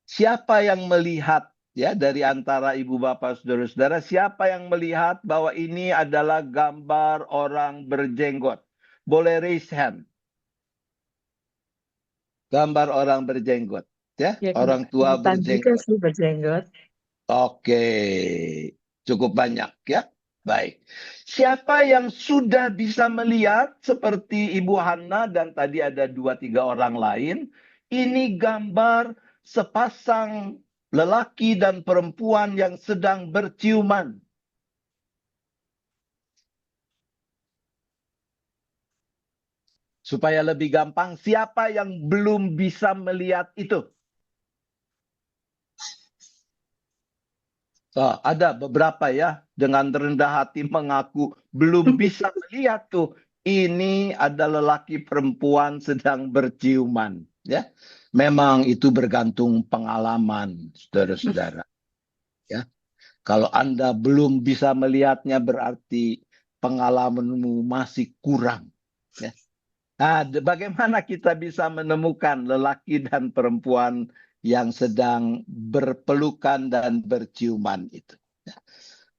siapa yang melihat ya dari antara ibu bapak saudara-saudara, siapa yang melihat bahwa ini adalah gambar orang berjenggot? Boleh raise hand. Gambar orang berjenggot. Ya,
Ya,
orang tua
kelihatan juga
berjenggot.
sih berjenggot.
Oke, cukup banyak ya. Baik. Siapa yang sudah bisa melihat seperti Ibu Hana dan tadi ada 2-3 orang lain, ini gambar sepasang lelaki dan perempuan yang sedang berciuman. Supaya lebih gampang, siapa yang belum bisa melihat itu? Ada beberapa ya dengan rendah hati mengaku belum bisa melihat tuh ini ada lelaki perempuan sedang berciuman ya. Memang itu bergantung pengalaman saudara-saudara ya. Kalau Anda belum bisa melihatnya berarti pengalamanmu masih kurang ya. Nah, bagaimana kita bisa menemukan lelaki dan perempuan yang sedang berpelukan dan berciuman itu?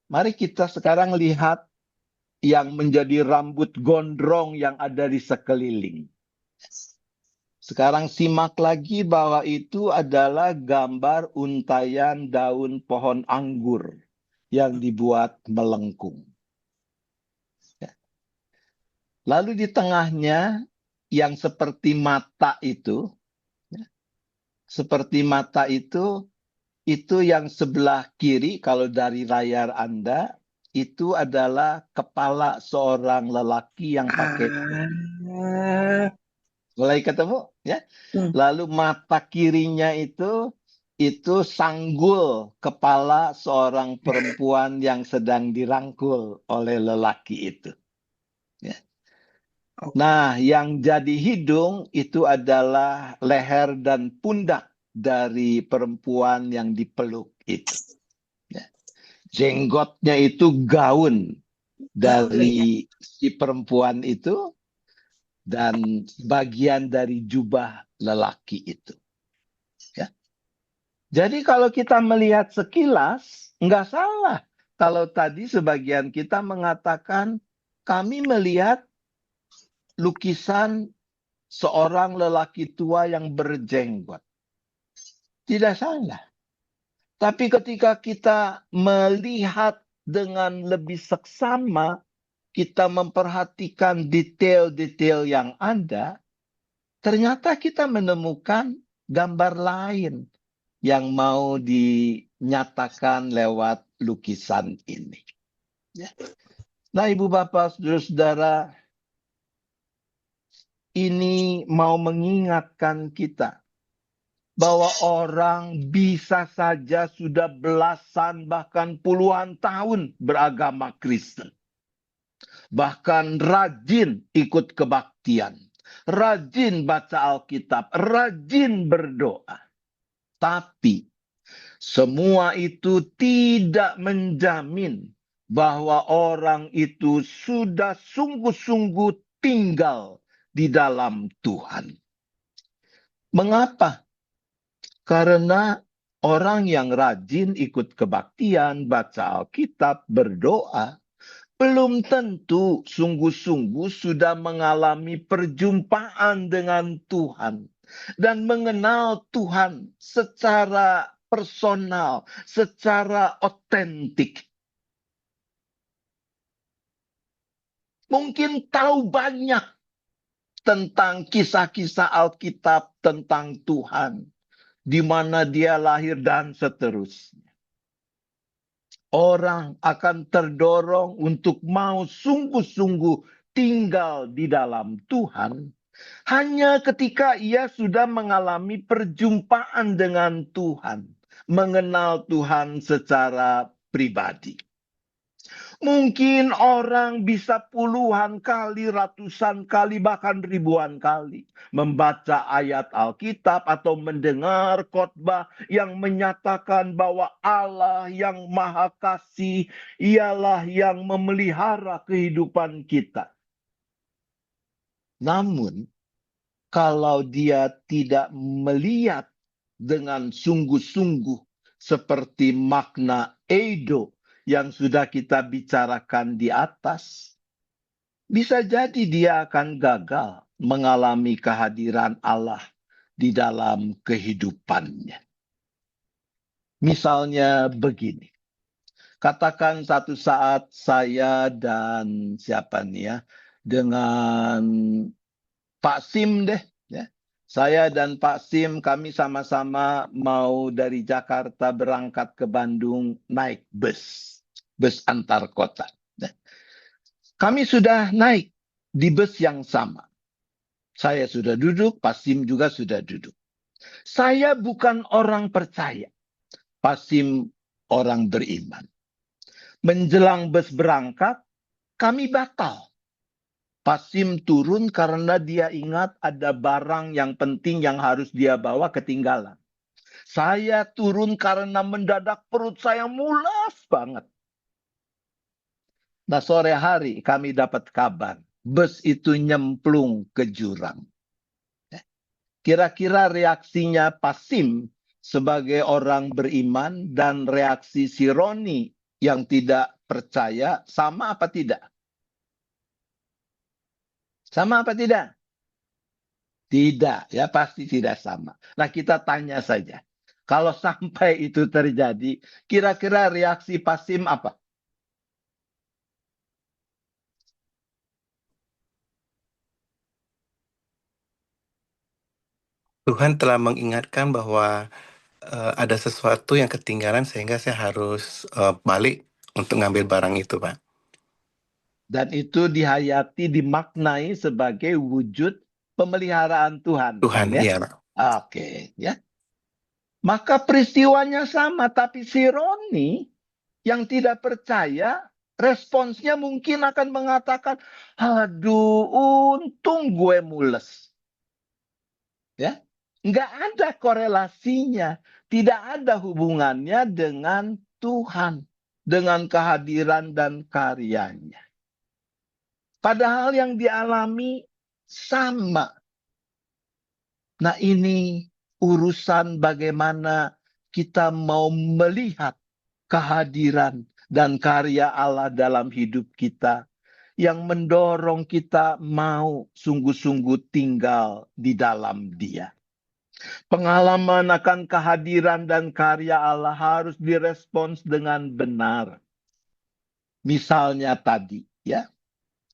Mari kita sekarang lihat yang menjadi rambut gondrong yang ada di sekeliling. Sekarang simak lagi bahwa itu adalah gambar untayan daun pohon anggur yang dibuat melengkung. Ya. Lalu di tengahnya yang seperti mata itu, ya, seperti mata itu yang sebelah kiri kalau dari layar Anda, itu adalah kepala seorang lelaki yang pakai. Mulai ketemu, ya. Lalu mata kirinya itu sanggul kepala seorang perempuan yang sedang dirangkul oleh lelaki itu. Ya. Nah, yang jadi hidung itu adalah leher dan pundak dari perempuan yang dipeluk itu. Ya. Jenggotnya itu gaun dari si perempuan itu, dan bagian dari jubah lelaki itu. Ya. Jadi kalau kita melihat sekilas, nggak salah. Kalau tadi sebagian kita mengatakan, kami melihat lukisan seorang lelaki tua yang berjenggot. Tidak salah. Tapi ketika kita melihat dengan lebih seksama, kita memperhatikan detail-detail yang ada, ternyata kita menemukan gambar lain yang mau dinyatakan lewat lukisan ini. Ya. Nah, Ibu Bapak, Saudara-saudara, ini mau mengingatkan kita bahwa orang bisa saja sudah belasan bahkan puluhan tahun beragama Kristen. Bahkan rajin ikut kebaktian, rajin baca Alkitab, rajin berdoa. Tapi semua itu tidak menjamin bahwa orang itu sudah sungguh-sungguh tinggal di dalam Tuhan. Mengapa? Karena orang yang rajin ikut kebaktian, baca Alkitab, berdoa, belum tentu sungguh-sungguh sudah mengalami perjumpaan dengan Tuhan dan mengenal Tuhan secara personal, secara otentik. Mungkin tahu banyak tentang kisah-kisah Alkitab tentang Tuhan, di mana dia lahir dan seterusnya. Orang akan terdorong untuk mau sungguh-sungguh tinggal di dalam Tuhan hanya ketika ia sudah mengalami perjumpaan dengan Tuhan, mengenal Tuhan secara pribadi. Mungkin orang bisa puluhan kali, ratusan kali, bahkan ribuan kali membaca ayat Alkitab atau mendengar khotbah yang menyatakan bahwa Allah yang Maha Kasih ialah yang memelihara kehidupan kita. Namun, kalau dia tidak melihat dengan sungguh-sungguh seperti makna eido yang sudah kita bicarakan di atas, bisa jadi dia akan gagal mengalami kehadiran Allah di dalam kehidupannya. Misalnya begini, katakan satu saat saya dan siapa nih ya, dengan Pak Sim deh, ya. Saya dan Pak Sim, kami sama-sama mau dari Jakarta berangkat ke Bandung naik bus antar kota. Kami sudah naik di bus yang sama. Saya sudah duduk, Pak Sim juga sudah duduk. Saya bukan orang percaya, Pak Sim orang beriman. Menjelang bus berangkat, kami batal. Pak Sim turun karena dia ingat ada barang yang penting yang harus dia bawa ketinggalan. Saya turun karena mendadak perut saya mulas banget. Nah, sore hari kami dapat kabar, bus itu nyemplung ke jurang. Kira-kira reaksinya Pak Sim sebagai orang beriman dan reaksi si Roni yang tidak percaya sama apa tidak? Sama apa tidak? Tidak, ya pasti tidak sama. Nah, kita tanya saja. Kalau sampai itu terjadi, kira-kira reaksi Pasim apa?
Tuhan telah mengingatkan bahwa ada sesuatu yang ketinggalan sehingga saya harus balik untuk ngambil barang itu, Pak.
Dan itu dihayati, dimaknai sebagai wujud pemeliharaan Tuhan.
Tuhan,
Ya?
iya, Pak.
Oke, ya. Maka peristiwanya sama, tapi si Roni yang tidak percaya, responsnya mungkin akan mengatakan, aduh, untung gue mules. Ya, nggak ada korelasinya, tidak ada hubungannya dengan Tuhan, dengan kehadiran dan karyanya. Padahal yang dialami sama. Nah, ini urusan bagaimana kita mau melihat kehadiran dan karya Allah dalam hidup kita yang mendorong kita mau sungguh-sungguh tinggal di dalam Dia. Pengalaman akan kehadiran dan karya Allah harus direspons dengan benar. Misalnya tadi, ya.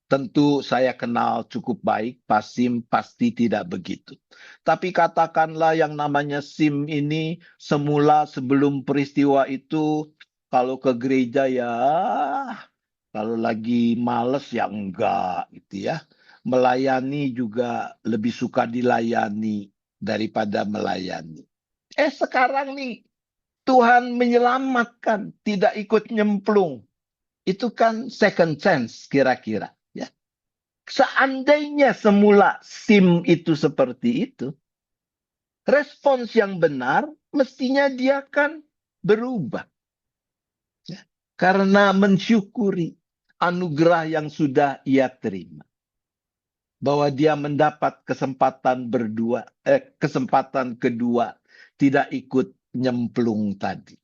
Tentu saya kenal cukup baik, Pasim pasti tidak begitu. Tapi katakanlah yang namanya Sim ini semula sebelum peristiwa itu, kalau ke gereja ya, kalau lagi males ya enggak gitu ya. Melayani juga lebih suka dilayani daripada melayani. Sekarang nih Tuhan menyelamatkan, tidak ikut nyemplung. Itu kan second chance kira-kira. Ya. Seandainya semula Sim itu seperti itu, respons yang benar mestinya dia kan berubah. Ya. Karena mensyukuri anugerah yang sudah ia terima. Bahwa dia mendapat kesempatan kesempatan kedua, tidak ikut nyemplung tadi.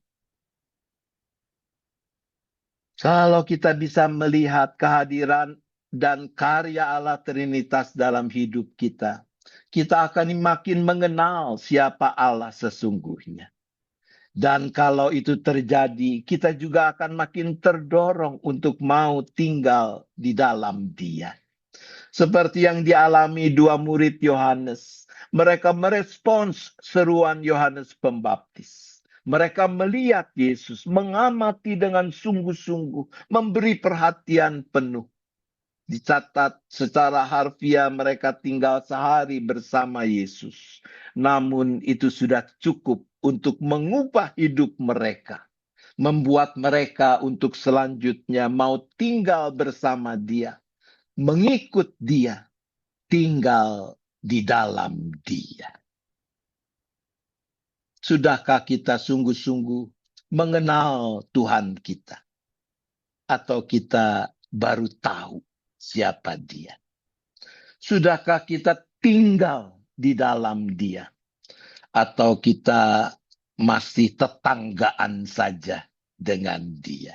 Kalau kita bisa melihat kehadiran dan karya Allah Trinitas dalam hidup kita, kita akan makin mengenal siapa Allah sesungguhnya. Dan kalau itu terjadi, kita juga akan makin terdorong untuk mau tinggal di dalam Dia. Seperti yang dialami dua murid Yohanes, mereka merespons seruan Yohanes Pembaptis. Mereka melihat Yesus, mengamati dengan sungguh-sungguh, memberi perhatian penuh. Dicatat secara harfiah mereka tinggal sehari bersama Yesus. Namun itu sudah cukup untuk mengubah hidup mereka. Membuat mereka untuk selanjutnya mau tinggal bersama Dia. Mengikut Dia. Tinggal di dalam Dia. Sudahkah kita sungguh-sungguh mengenal Tuhan kita? Atau kita baru tahu siapa Dia? Sudahkah kita tinggal di dalam Dia? Atau kita masih tetanggaan saja dengan Dia?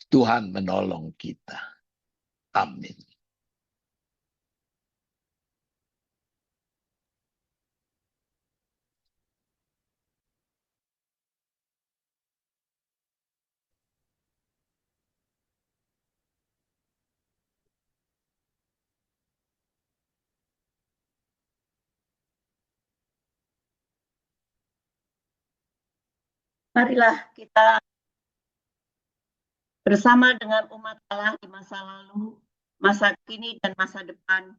Tuhan menolong kita. Amin.
Marilah kita bersama dengan umat Allah di masa lalu, masa kini, dan masa depan,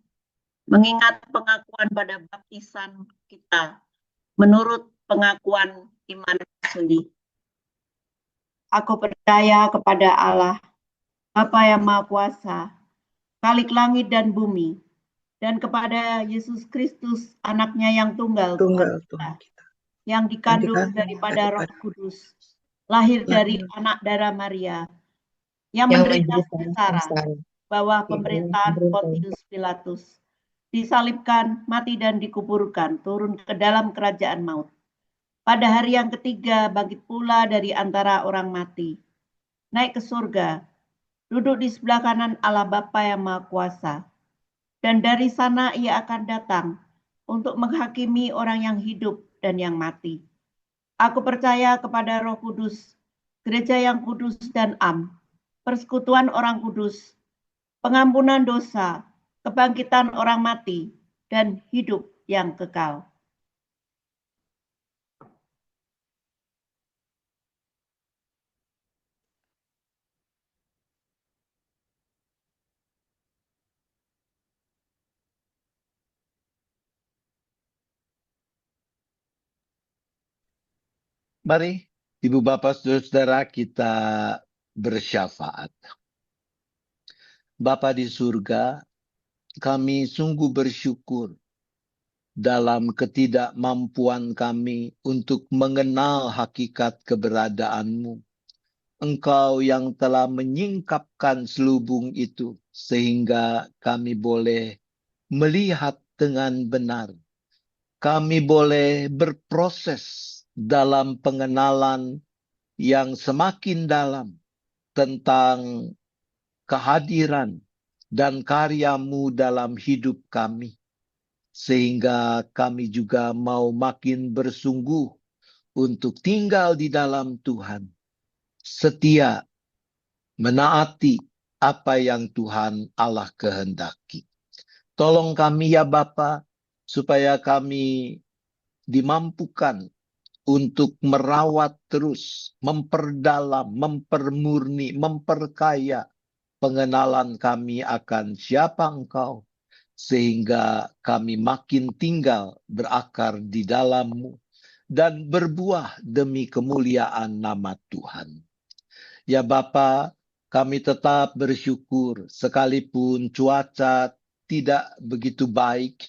mengingat pengakuan pada baptisan kita menurut pengakuan iman rasuli. Aku percaya kepada Allah, Bapa yang Maha Kuasa, Khalik langit dan bumi, dan kepada Yesus Kristus, anaknya yang tunggal Tuhan kita, yang dikandung daripada Roh Kudus, lahir dari anak darah Maria, yang menderita sengsara, bawah pemerintahan Pontius Pilatus, disalibkan, mati dan dikuburkan, turun ke dalam kerajaan maut. Pada hari yang ketiga bangkit pula dari antara orang mati, naik ke surga, duduk di sebelah kanan Allah Bapa yang Maha Kuasa, dan dari sana ia akan datang untuk menghakimi orang yang hidup dan yang mati. Aku percaya kepada Roh Kudus, gereja yang kudus dan am, persekutuan orang kudus, pengampunan dosa, kebangkitan orang mati, dan hidup yang kekal.
Mari, Ibu Bapak Saudara, kita bersyafaat. Bapa di surga, kami sungguh bersyukur dalam ketidakmampuan kami untuk mengenal hakikat keberadaan-Mu. Engkau yang telah menyingkapkan selubung itu sehingga kami boleh melihat dengan benar. Kami boleh berproses dalam pengenalan yang semakin dalam tentang kehadiran dan karya-Mu dalam hidup kami. Sehingga kami juga mau makin bersungguh untuk tinggal di dalam Tuhan. Setia menaati apa yang Tuhan Allah kehendaki. Tolong kami ya Bapa, supaya kami dimampukan untuk merawat terus, memperdalam, mempermurni, memperkaya pengenalan kami akan siapa Engkau, sehingga kami makin tinggal berakar di dalam-Mu dan berbuah demi kemuliaan nama Tuhan. Ya Bapa, kami tetap bersyukur sekalipun cuaca tidak begitu baik,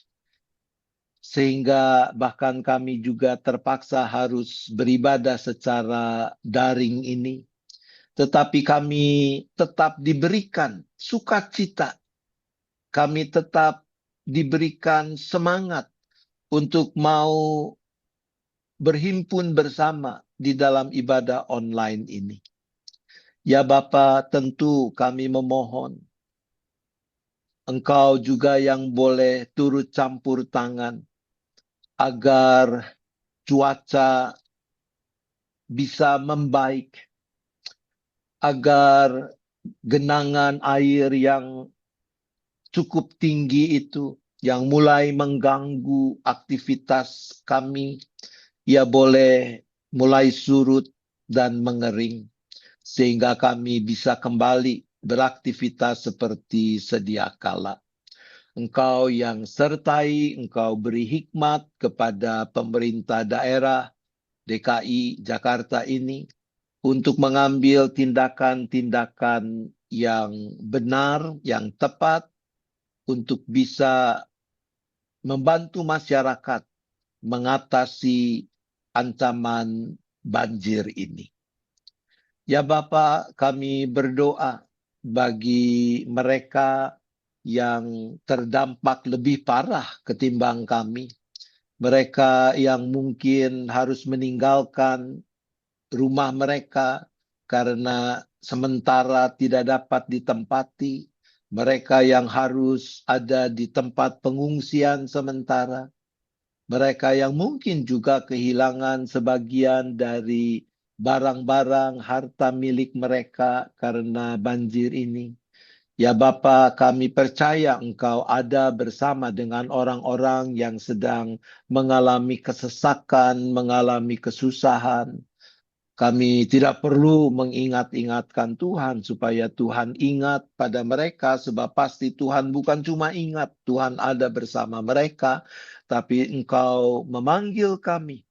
sehingga bahkan kami juga terpaksa harus beribadah secara daring ini. Tetapi kami tetap diberikan sukacita. Kami tetap diberikan semangat untuk mau berhimpun bersama di dalam ibadah online ini. Ya Bapa, tentu kami memohon Engkau juga yang boleh turut campur tangan agar cuaca bisa membaik, agar genangan air yang cukup tinggi itu yang mulai mengganggu aktivitas kami, ya boleh mulai surut dan mengering, sehingga kami bisa kembali beraktivitas seperti sedia kala. Engkau yang sertai, Engkau beri hikmat kepada pemerintah daerah DKI Jakarta ini untuk mengambil tindakan-tindakan yang benar, yang tepat, untuk bisa membantu masyarakat mengatasi ancaman banjir ini. Ya Bapa, kami berdoa bagi mereka yang terdampak lebih parah ketimbang kami. Mereka yang mungkin harus meninggalkan rumah mereka karena sementara tidak dapat ditempati. Mereka yang harus ada di tempat pengungsian sementara. Mereka yang mungkin juga kehilangan sebagian dari barang-barang harta milik mereka karena banjir ini. Ya Bapa, kami percaya Engkau ada bersama dengan orang-orang yang sedang mengalami kesesakan, mengalami kesusahan. Kami tidak perlu mengingat-ingatkan Tuhan supaya Tuhan ingat pada mereka, sebab pasti Tuhan bukan cuma ingat, Tuhan ada bersama mereka, tapi Engkau memanggil kami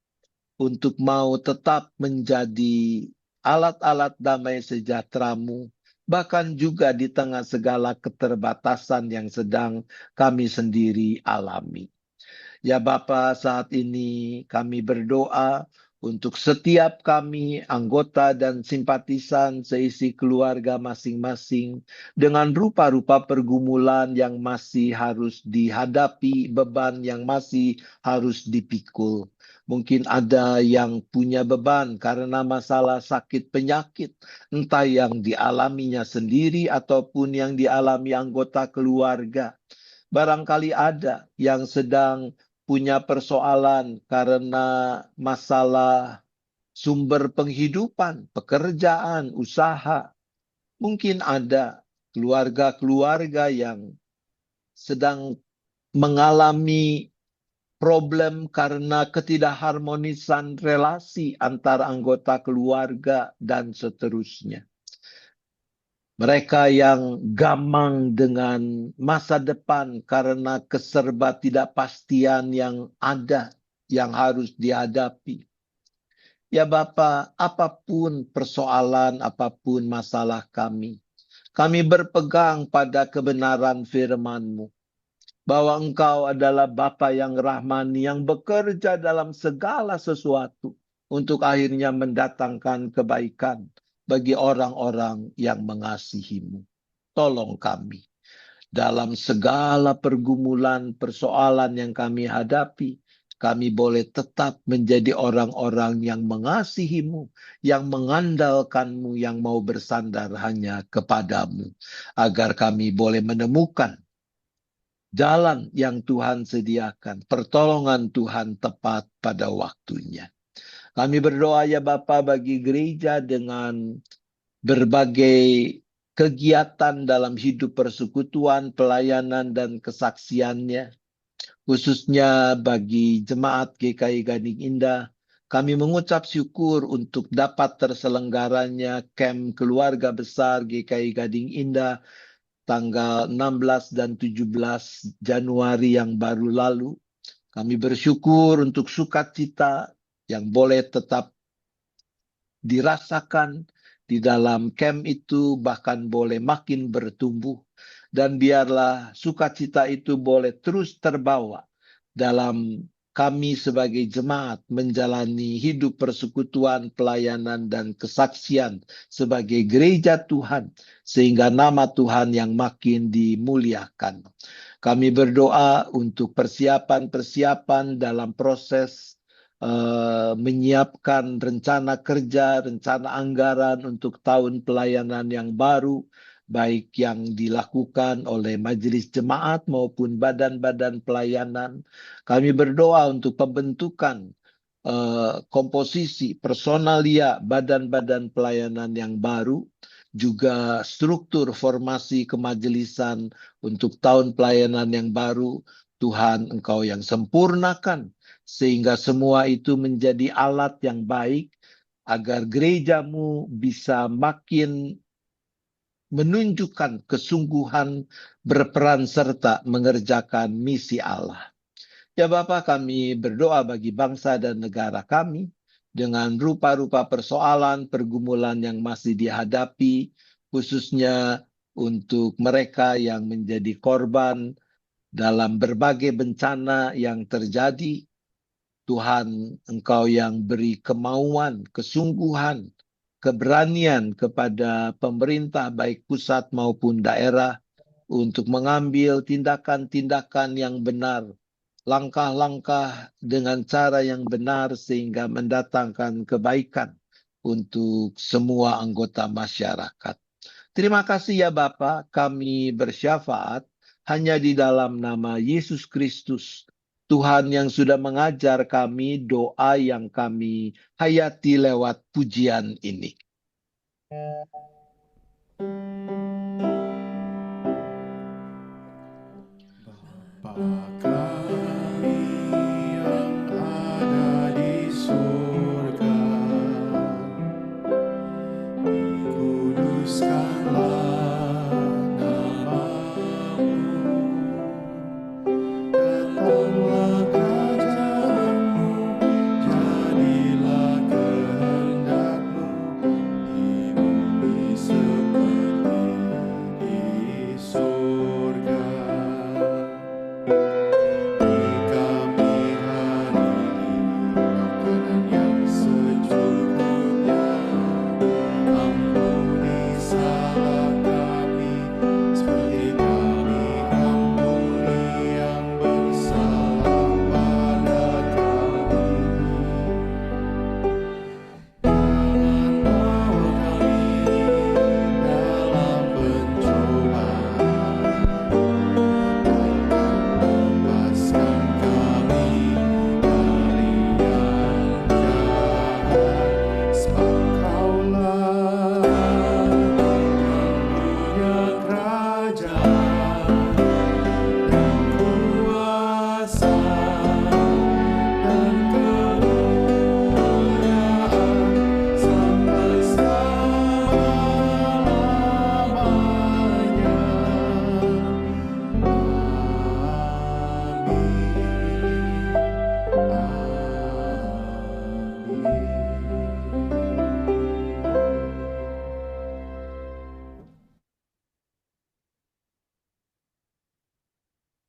untuk mau tetap menjadi alat-alat damai sejahtera-Mu, bahkan juga di tengah segala keterbatasan yang sedang kami sendiri alami. Ya Bapa, saat ini kami berdoa untuk setiap kami, anggota dan simpatisan seisi keluarga masing-masing, dengan rupa-rupa pergumulan yang masih harus dihadapi, beban yang masih harus dipikul. Mungkin ada yang punya beban karena masalah sakit penyakit, entah yang dialaminya sendiri ataupun yang dialami anggota keluarga. Barangkali ada yang sedang punya persoalan karena masalah sumber penghidupan, pekerjaan, usaha. Mungkin ada keluarga-keluarga yang sedang mengalami problem karena ketidakharmonisan relasi antara anggota keluarga dan seterusnya. Mereka yang gamang dengan masa depan karena keserba tidakpastian yang ada, yang harus dihadapi. Ya Bapa, apapun persoalan, apapun masalah kami berpegang pada kebenaran firman-Mu, bahwa Engkau adalah Bapa yang rahmani, yang bekerja dalam segala sesuatu untuk akhirnya mendatangkan kebaikan bagi orang-orang yang mengasihi-Mu. Tolong kami dalam segala pergumulan, persoalan yang kami hadapi, kami boleh tetap menjadi orang-orang yang mengasihi-Mu, yang mengandalkan-Mu, yang mau bersandar hanya kepada-Mu, agar kami boleh menemukan jalan yang Tuhan sediakan, pertolongan Tuhan tepat pada waktunya. Kami berdoa ya Bapa bagi gereja dengan berbagai kegiatan dalam hidup persekutuan, pelayanan, dan kesaksiannya. Khususnya bagi jemaat GKI Gading Indah, kami mengucap syukur untuk dapat terselenggaranya camp keluarga besar GKI Gading Indah tanggal 16 dan 17 Januari yang baru lalu. Kami bersyukur untuk sukacita yang boleh tetap dirasakan di dalam camp itu, bahkan boleh makin bertumbuh. Dan biarlah sukacita itu boleh terus terbawa dalam kami sebagai jemaat menjalani hidup persekutuan, pelayanan, dan kesaksian sebagai gereja Tuhan, sehingga nama Tuhan yang makin dimuliakan. Kami berdoa untuk persiapan-persiapan dalam proses menyiapkan rencana kerja, rencana anggaran untuk tahun pelayanan yang baru, baik yang dilakukan oleh majelis jemaat maupun badan-badan pelayanan. Kami berdoa untuk pembentukan komposisi personalia badan-badan pelayanan yang baru, juga struktur formasi kemajelisan untuk tahun pelayanan yang baru. Tuhan, Engkau yang sempurnakan, sehingga semua itu menjadi alat yang baik agar gereja-Mu bisa makin menunjukkan kesungguhan berperan serta mengerjakan misi Allah. Ya Bapa, kami berdoa bagi bangsa dan negara kami dengan rupa-rupa persoalan, pergumulan yang masih dihadapi, khususnya untuk mereka yang menjadi korban dalam berbagai bencana yang terjadi. Tuhan, Engkau yang beri kemauan, kesungguhan, keberanian kepada pemerintah baik pusat maupun daerah untuk mengambil tindakan-tindakan yang benar, langkah-langkah dengan cara yang benar sehingga mendatangkan kebaikan untuk semua anggota masyarakat. Terima kasih ya Bapa, kami bersyafaat hanya di dalam nama Yesus Kristus, Tuhan yang sudah mengajar kami doa yang kami hayati lewat pujian ini.
Bapa kami yang ada di surga, dikuduskanlah namamu, datanglah kerajaanmu, jadilah kehendakmu di bumi seperti di surga. Beri kami hari ini makanan yang secukupnya, ampuni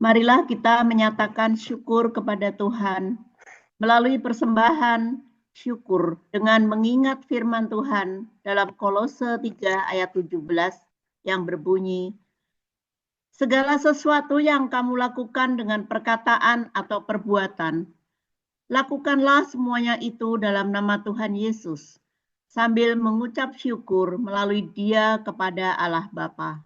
Marilah kita menyatakan syukur kepada Tuhan melalui persembahan syukur dengan mengingat firman Tuhan dalam Kolose 3 ayat 17 yang berbunyi, segala sesuatu yang kamu lakukan dengan perkataan atau perbuatan, lakukanlah semuanya itu dalam nama Tuhan Yesus, sambil mengucap syukur melalui Dia kepada Allah Bapa.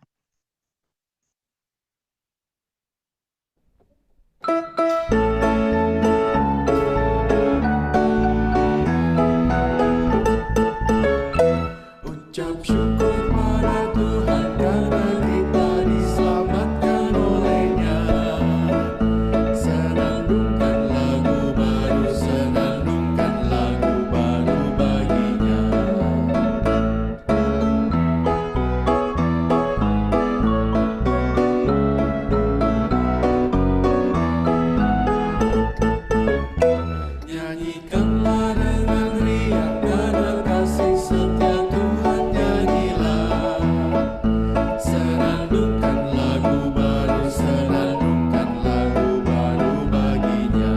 Ucap syukur pada Tuhan karena kita diselamatkan oleh-Nya. Senandungkan lagu baru, senandungkan lagu baru bagi-Nya. Nyanyikanlah dengan riang karena kasih setia Tuhan, nyanyilah. Senandungkan lagu baru, senandungkan lagu baru bagi-Nya.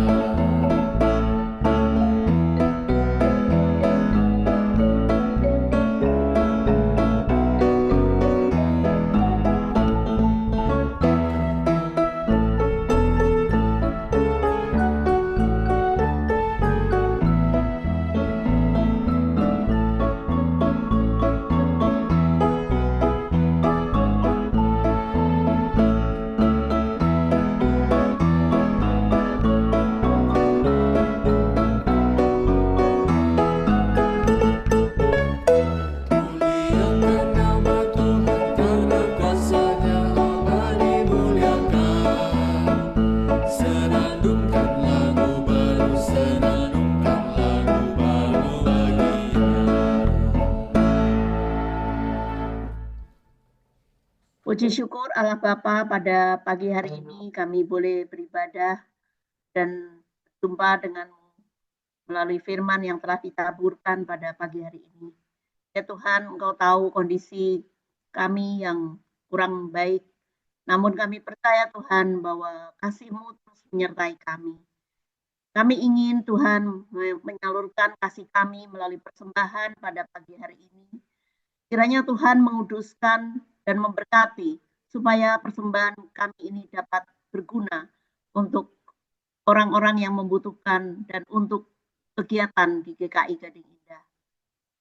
Muliakan nama Tuhan karena kuasa-Nya abadi, muliakan. Senandungkan lagu baru, senandungkan lagu baru bagi-Nya.
Puji syukur Allah Bapa, pada pagi hari ini kami boleh beribadah dan berjumpa denganmu melalui firman yang telah ditaburkan pada pagi hari ini. Ya Tuhan, Engkau tahu kondisi kami yang kurang baik, namun kami percaya Tuhan bahwa kasih-Mu terus menyertai kami. Kami ingin Tuhan menyalurkan kasih kami melalui persembahan pada pagi hari ini. Kiranya Tuhan menguduskan dan memberkati supaya persembahan kami ini dapat berguna untuk orang-orang yang membutuhkan dan untuk kegiatan di GKI Gading Indah.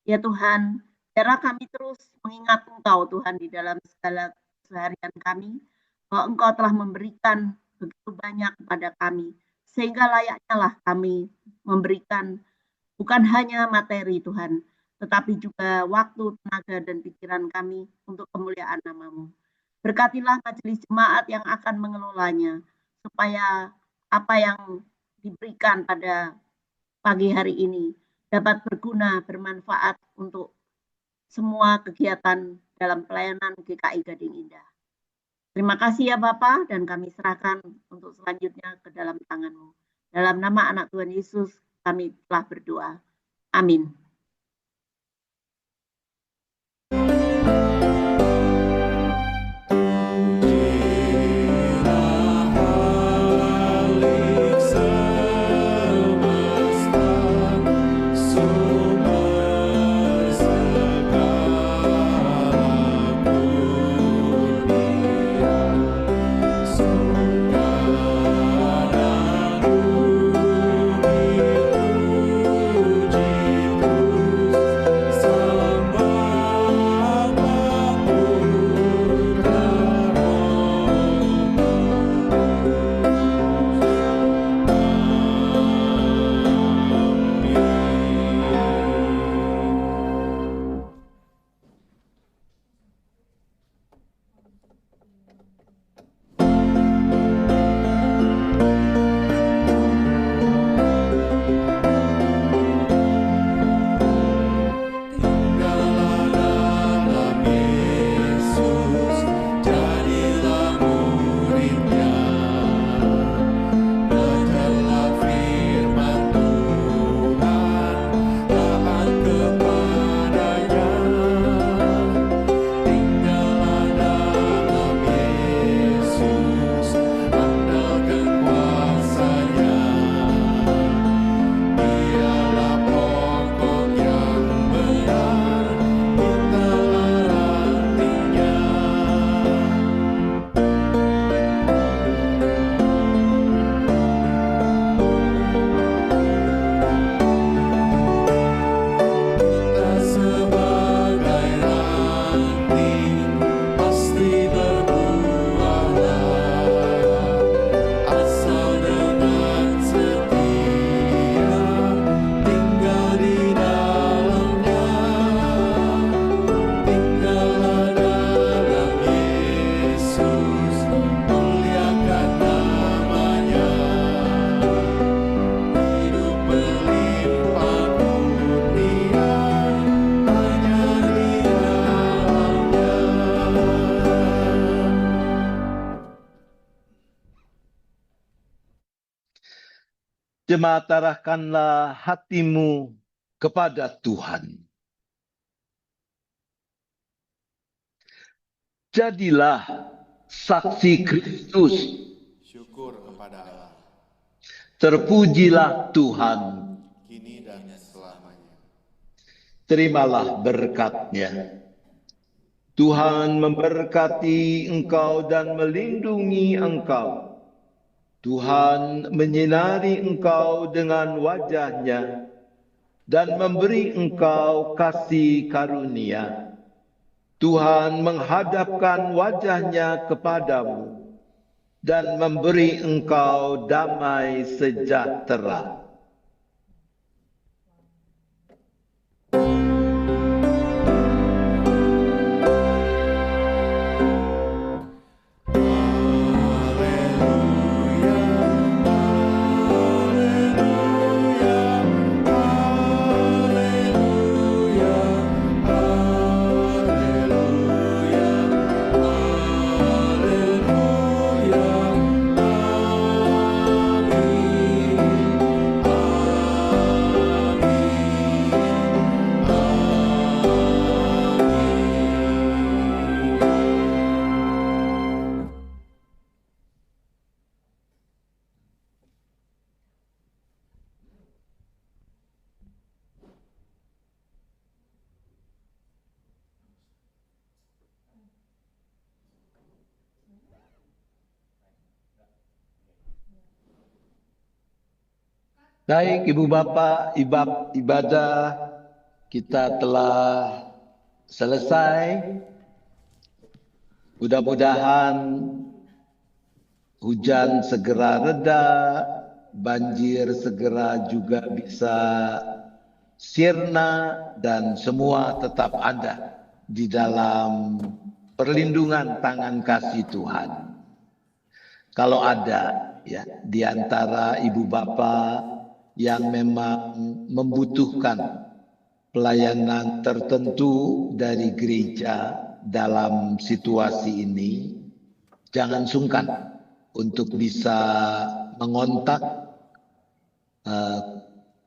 Ya Tuhan, biarlah kami terus mengingat Engkau Tuhan di dalam segala keseharian kami, bahwa Engkau telah memberikan begitu banyak kepada kami, sehingga layaknya lah kami memberikan bukan hanya materi Tuhan, tetapi juga waktu, tenaga, dan pikiran kami untuk kemuliaan nama-Mu. Berkatilah majelis jemaat yang akan mengelolanya, supaya apa yang diberikan pada pagi hari ini dapat berguna, bermanfaat untuk semua kegiatan dalam pelayanan GKI Gading Indah. Terima kasih ya Bapa, dan kami serahkan untuk selanjutnya ke dalam tangan-Mu. Dalam nama anak Tuhan Yesus kami telah berdoa. Amin.
Puji
Jemaat, arahkanlah hatimu kepada Tuhan. Jadilah saksi Kristus.
Syukur kepada Allah,
Terpujilah Tuhan.
kini dan selamanya.
Terimalah berkat-Nya. Tuhan memberkati engkau dan melindungi engkau. Tuhan menyinari engkau dengan wajah-Nya dan memberi engkau kasih karunia. Tuhan menghadapkan wajah-Nya kepadamu dan memberi engkau damai sejahtera. Baik, Ibu Bapak, ibadah kita telah selesai. Mudah-mudahan hujan segera reda, banjir segera juga bisa sirna, dan semua tetap ada di dalam perlindungan tangan kasih Tuhan. Kalau ada ya di antara ibu bapak yang memang membutuhkan pelayanan tertentu dari gereja dalam situasi ini, jangan sungkan untuk bisa mengontak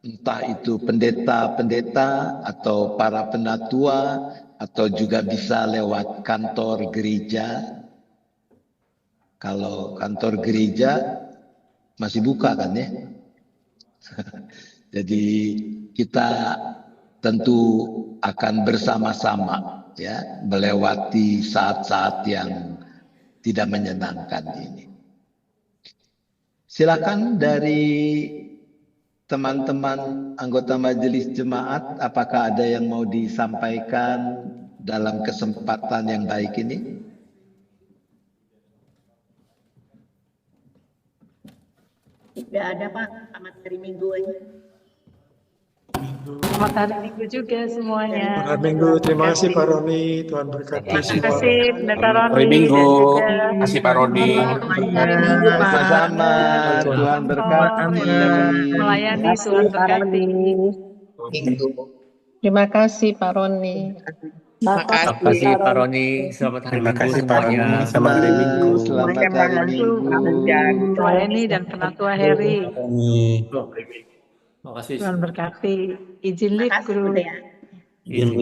entah itu pendeta-pendeta atau para penatua, atau juga bisa lewat kantor gereja. Kalau kantor gereja masih buka kan ya? Jadi kita tentu akan bersama-sama ya melewati saat-saat yang tidak menyenangkan ini. Silakan dari teman-teman anggota majelis jemaat, apakah ada yang mau disampaikan dalam kesempatan yang baik ini?
Tidak ada, Pak. Selamat hari Minggu aja.
Selamat hari Minggu juga semuanya.
Selamat Minggu, terima kasih Pak Roni, Tuhan berkati
Terima
semua.
kasih Pendeta Roni
Hari Minggu,
dan juga
terima kasih Pak Roni.
hari Minggu Pak.
Sama-sama, Tuhan berkati.
Melayani, Tuhan berkati.
Terima kasih Pak Roni.
Terima kasih Pak Roni. Selamat hari
Terima
Minggu
kasih Pak Roni.
semuanya.
Selamat hari Minggu.
Selamat hari Minggu.
Melayani dan Penatua Heri.
Terima kasih.
Tuhan berkati. Izin
Terima
lift
kasih,
guru.
Bunda ya.